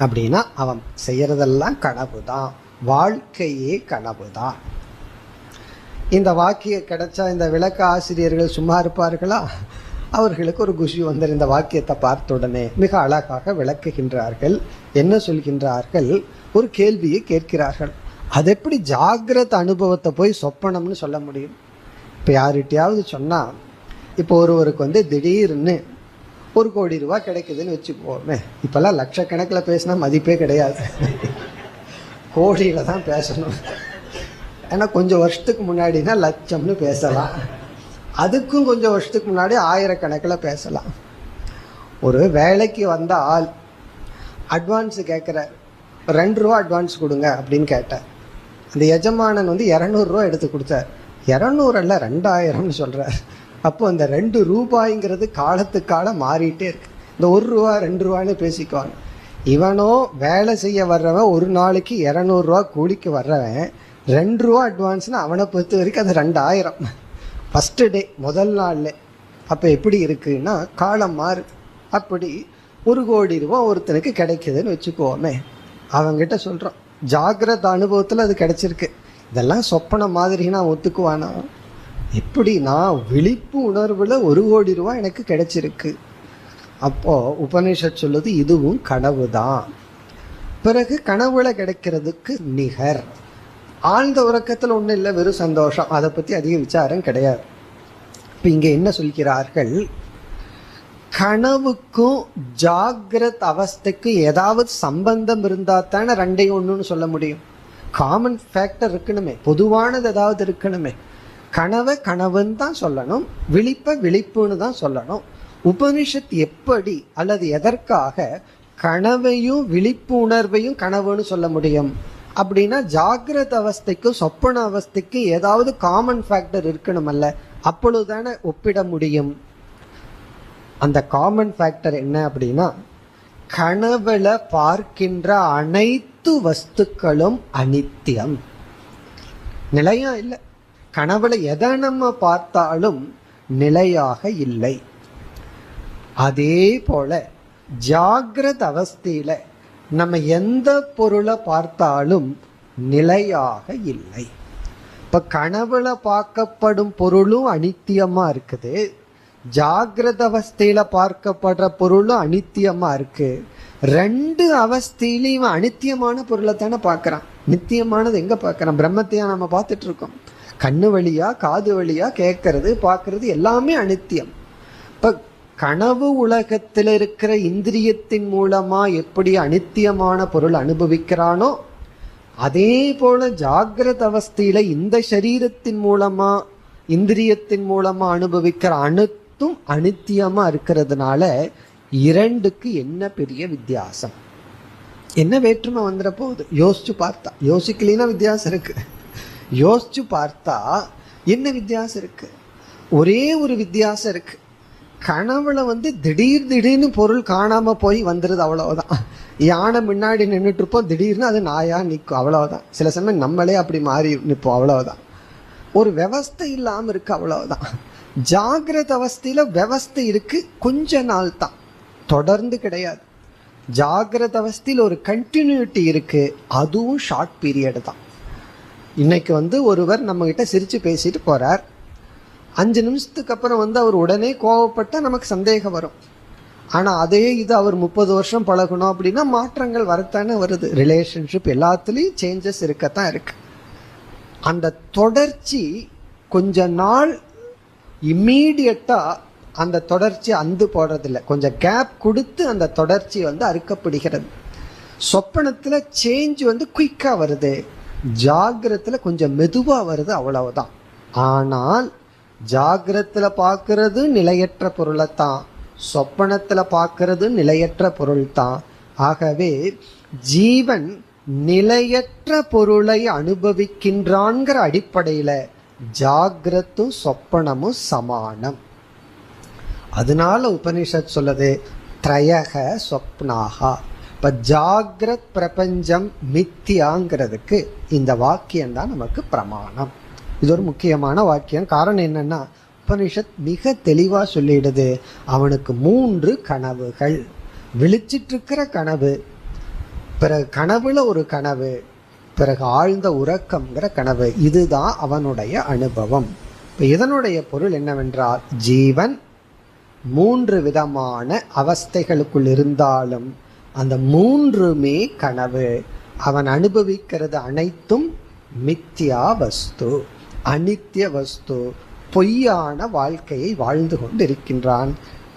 அப்படின்னா அவன் செய்யறதெல்லாம் கனவு தான், வாழ்க்கையே கனவு தான். இந்த வாக்கியம் கிடைச்சா இந்த விளக்க ஆசிரியர்கள் சும்மா இருப்பார்களா? அவர்களுக்கு ஒரு குஷி இந்த வாக்கியத்தை பார்த்த உடனே மிக அழகாக விளக்குகின்றார்கள். என்ன சொல்கின்றார்கள்? ஒரு கேள்வியை கேட்கிறார்கள். அது எப்படி ஜாகிரத அனுபவத்தை போய் சொப்பனம்னு சொல்ல முடியும்? இப்போ யார்கிட்டையாவது சொன்னால், இப்போ ஒருவருக்கு திடீர்னு 1 கோடி ரூபாய் கிடைக்குதுன்னு வச்சுப்போமே. இப்போல்லாம் லட்சக்கணக்கில் பேசினா மதிப்பே கிடையாது, கோடியில் தான் பேசணும். ஏன்னா கொஞ்சம் வருஷத்துக்கு முன்னாடினா லட்சம்னு பேசலாம், அதுக்கும் கொஞ்சம் வருஷத்துக்கு முன்னாடி ஆயிரக்கணக்கில் பேசலாம். ஒரு வேலைக்கு வந்த ஆள் அட்வான்ஸு கேட்குறார், 2 ரூபா அட்வான்ஸ் கொடுங்க அப்படின்னு கேட்டார். அந்த எஜமானன் 200 ரூபா எடுத்து கொடுத்தார். 200 அல்ல 2000ன்னு சொல்கிறார். அப்போ அந்த 2 ரூபாய்ங்கிறது காலத்துக்கு காலம் மாறிட்டே இருக்கு. இந்த 1 ரூபா 2 ரூபான்னு பேசிக்குவாங்க. இவனோ வேலை செய்ய வர்றவன் ஒரு நாளைக்கு 200 ரூபா கூலிக்கு வர்றவன் 2 ரூபா அட்வான்ஸ்னு அவனை பொறுத்த வரைக்கும் அது 2000 ஃபஸ்ட்டு டே, முதல் நாள்ல. அப்போ எப்படி இருக்குன்னா காலம் மாறு. அப்படி 1 கோடி ரூபா ஒருத்தனுக்கு கிடைக்குதுன்னு வச்சுக்கோமே. அவங்கிட்ட சொல்கிறோம், ஜாகிரத அனுபவத்தில் அது கிடைச்சிருக்கு, இதெல்லாம் சொப்பன மாதிரி நான் ஒத்துக்குவானா? எப்படின்னா விழிப்பு உணர்வில் 1 கோடி ரூபா எனக்கு கிடைச்சிருக்கு. அப்போது உபநிஷத் சொல்லுது இதுவும் கனவு தான். பிறகு கனவுல கிடைக்கிறதுக்கு நிகர். ஆழ்ந்த உறக்கத்தில் ஒன்றும் இல்லை, வெறும் சந்தோஷம், அதை பற்றி அதிக விசாரம் கிடையாது. இப்போ இங்கே என்ன சொல்கிறார்கள்? கனவுக்கும் ஜாகிரத் அவஸ்தைக்கும் ஏதாவது சம்பந்தம் இருந்தால் தானே 2 ஒன்றுன்னு சொல்ல முடியும். காமன் ஃபேக்டர் இருக்கணுமே, பொதுவானது ஏதாவது இருக்கணுமே. கனவை கனவுன்னு தான் சொல்லணும், விழிப்பை விழிப்புன்னு தான் சொல்லணும். உபனிஷத் எப்படி அல்லது எதற்காக கனவையும் விழிப்பு உணர்வையும் கனவுன்னு சொல்ல முடியும்? அப்படின்னா ஜாகிரத அவஸ்தைக்கும் சொப்பன அவஸ்தைக்கும் ஏதாவது காமன் ஃபேக்டர் இருக்கணுமல்ல, அப்பொழுதுதானே ஒப்பிட முடியும். அந்த காமன் ஃபேக்டர் என்ன அப்படின்னா, கனவுல பார்க்கின்ற அனைத்து வஸ்துக்களும் அனித்தியம், நிலையா இல்லை. கனவுல எதை நம்ம பார்த்தாலும் நிலையாக இல்லை. அதே போல ஜாகிரத அவஸ்தையில நம்ம எந்த பொருளை பார்த்தாலும் நிலையாக இல்லை. இப்ப கனவுல பார்க்கப்படும் பொருளும் அனித்தியமா இருக்குது, ஜாகிரத அவஸ்தையில பார்க்கப்படுற பொருளும் அனித்தியமா இருக்கு. ரெண்டு அவஸ்தையிலையும் இவன் அனித்தியமான பொருளை தானே பார்க்கறான். நித்தியமானது எங்க பார்க்கறான்? பிரம்மத்தையா நம்ம பார்த்துட்டு இருக்கோம். கண்ணு வழியா காது வழியா கேட்கறது பார்க்கறது எல்லாமே அனித்தியம். இப்ப கனவு உலகத்தில் இருக்கிற இந்திரியத்தின் மூலமா எப்படி அனித்தியமான பொருள் அனுபவிக்கிறானோ, அதே போல ஜாகிரத அவஸ்தையில இந்த சரீரத்தின் மூலமா இந்திரியத்தின் மூலமா அனுபவிக்கிற அனைத்தும் அனித்தியமா இருக்கிறதுனால இரண்டுக்கு என்ன பெரிய வித்தியாசம், என்ன வேற்றுமை வந்துட போகுது? யோசிச்சு பார்த்தா, யோசிக்கலைன்னா வித்தியாசம் இருக்கு. யோசிச்சு பார்த்தா என்ன வித்தியாசம் இருக்கு? ஒரே ஒரு வித்தியாசம் இருக்கு. கனவுல திடீர்னு பொருள் காணாம போய் வந்துருது, அவ்வளவுதான். யானை முன்னாடி நின்றுட்டு இருப்போம், திடீர்னு அது நாயா நிற்கும், அவ்வளவுதான். சில சமயம் நம்மளே அப்படி மாறி நிற்போம், அவ்வளவுதான். ஒரு விவஸ்தை இல்லாம இருக்கு, அவ்வளவுதான். ஜாகிரத அவஸ்தையில விவஸ்தை இருக்கு, கொஞ்ச நாள் தான், தொடர்ந்து கிடையாது. ஜாகிரத அவஸ்தையில் ஒரு கண்டினியூட்டி இருக்கு, அதுவும் ஷார்ட் பீரியட் தான். இன்னைக்கு ஒருவர் நம்ம கிட்ட சிரிச்சு பேசிட்டு போறார், 5 நிமிஷத்துக்கு அப்புறம் அவர் உடனே கோவப்பட்டா நமக்கு சந்தேகம் வரும். ஆனா அதே இது அவர் 30 வருஷம் பழகணும் அப்படின்னா மாற்றங்கள் வரத்தானே வருது. ரிலேஷன்ஷிப் எல்லாத்துலேயும் சேஞ்சஸ் இருக்கத்தான் இருக்கு. அந்த தொடர்ச்சி கொஞ்ச நாள் இம்மீடியட்டா அந்த தொடர்ச்சி அந்து போடுறதில்லை, கொஞ்சம் கேப் கொடுத்து அந்த தொடர்ச்சி அறுக்கப்படுகிறது. சொப்பனத்துல சேஞ்ச் குயிக்கா வருது, ஜாகிரத்துல கொஞ்சம் மெதுவா வருது, அவ்வளவுதான். ஆனால் ஜாகிரத்துல பார்க்கறது நிலையற்ற பொருளைத்தான், சொப்பனத்துல பார்க்கறது நிலையற்ற பொருள் தான். ஆகவே ஜீவன் நிலையற்ற பொருளை அனுபவிக்கின்றான்கிற அடிப்படையில ஜாகிரத்தும் சொப்பனமும் சமானம். அதனால உபனிஷத் சொல்லுது த்ரயக சொப்னாகா. இப்ப ஜாகிரத் பிரபஞ்சம் மித்தியாங்கிறதுக்கு இந்த வாக்கியம் தான் நமக்கு பிரமாணம். இது ஒரு முக்கியமான வாக்கியம். காரணம் என்னன்னா, உபனிஷத் மிக தெளிவா சொல்லிடுது, அவனுக்கு 3 கனவுகள், விழிச்சிட்டு இருக்கிற கனவு, பிறகு கனவுல ஒரு கனவு, பிறகு ஆழ்ந்த உறக்கம்ங்கிற கனவு. இதுதான் அவனுடைய அனுபவம். இப்ப இதனுடைய பொருள் என்னவென்றால், ஜீவன் 3 விதமான அவஸ்தைகளுக்குள் இருந்தாலும் அந்த 3மே கனவு. அவன் அனுபவிக்கிறது அனைத்தும் மித்யா வஸ்து, அனித்திய வஸ்து, பொய்யான வாழ்க்கையை வாழ்ந்து கொண்டு இருக்கின்றான்.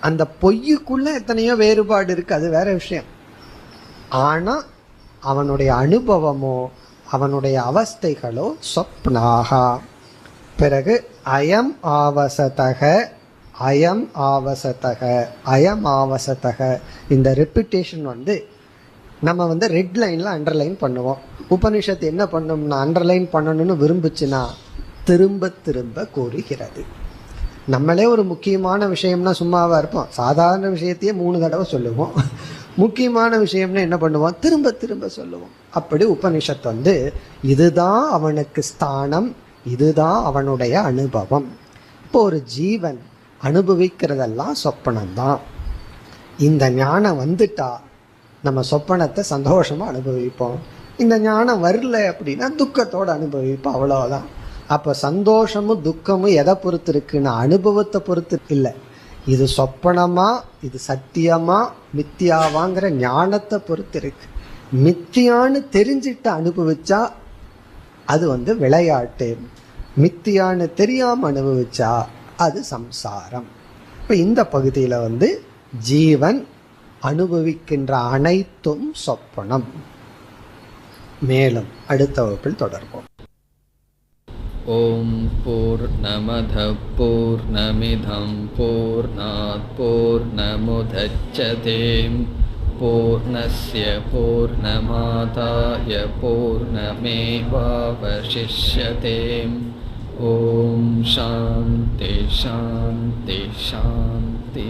அந்த பொய்யுக்குள்ள எத்தனையோ வேறுபாடு இருக்கு, அது வேற விஷயம். ஆனா அவனுடைய அனுபவமோ அவனுடைய அவஸ்தைகளோ சொப்னாகா. பிறகு அயம் ஆவசதக, அயம் ஆவசதக, அயம் ஆவசதக. இந்த ரெப்பிட்டேஷன் நம்ம ரெட் லைன்ல அண்டர்லைன் பண்ணுவோம். உபனிஷத்து என்ன பண்ணும்னா, அண்டர்லைன் பண்ணணும்னு விரும்புச்சுன்னா திரும்ப திரும்ப கூறுகிறது. நம்மளே ஒரு முக்கியமான விஷயம்னா சும்மாவா இருப்போம், சாதாரண விஷயத்தையே 3 தடவை சொல்லுவோம். முக்கியமான விஷயம்னா என்ன பண்ணுவோம், திரும்ப திரும்ப சொல்லுவோம். அப்படி உபனிஷத் இதுதான் அவனுக்கு ஸ்தானம், இதுதான் அவனுடைய அனுபவம். இப்போ ஒரு ஜீவன் அனுபவிக்கிறதெல்லாம் சொப்பனம்தான். இந்த ஞானம் வந்துட்டா நம்ம சொப்பனத்தை சந்தோஷமா அனுபவிப்போம். இந்த ஞானம் வரல அப்படின்னா துக்கத்தோடு அனுபவிப்போம், அவ்வளவுதான். அப்ப சந்தோஷமும் துக்கமும் எதை பொறுத்து இருக்குன்னா அனுபவத்தை பொறுத்து இல்லை. இது சொப்பனமா, இது சத்தியமா, மித்தியாவாங்கிற ஞானத்தை பொறுத்து இருக்கு. மித்தியான்னு தெரிஞ்சிட்டு அனுபவிச்சா அது விளையாட்டு, மித்தியான்னு தெரியாம அனுபவிச்சா அது சம்சாரம். இப்ப இந்த பகுதியில ஜீவன் அனுபவிக்கின்ற அனைத்தும் சொப்பனம். மேலும் அடுத்த வகுப்பில் தொடர்போம். ஓம் பூர்ணமத பூர்ணமிதம் பூர்ணாத் பூர்ணமுதச்யதே பூர்ணஸ்ய பூர்ணமாதாய பூர்ணமேவாவசிஷ்யதே. ஓம் சாந்தி சாந்தி சாந்தி.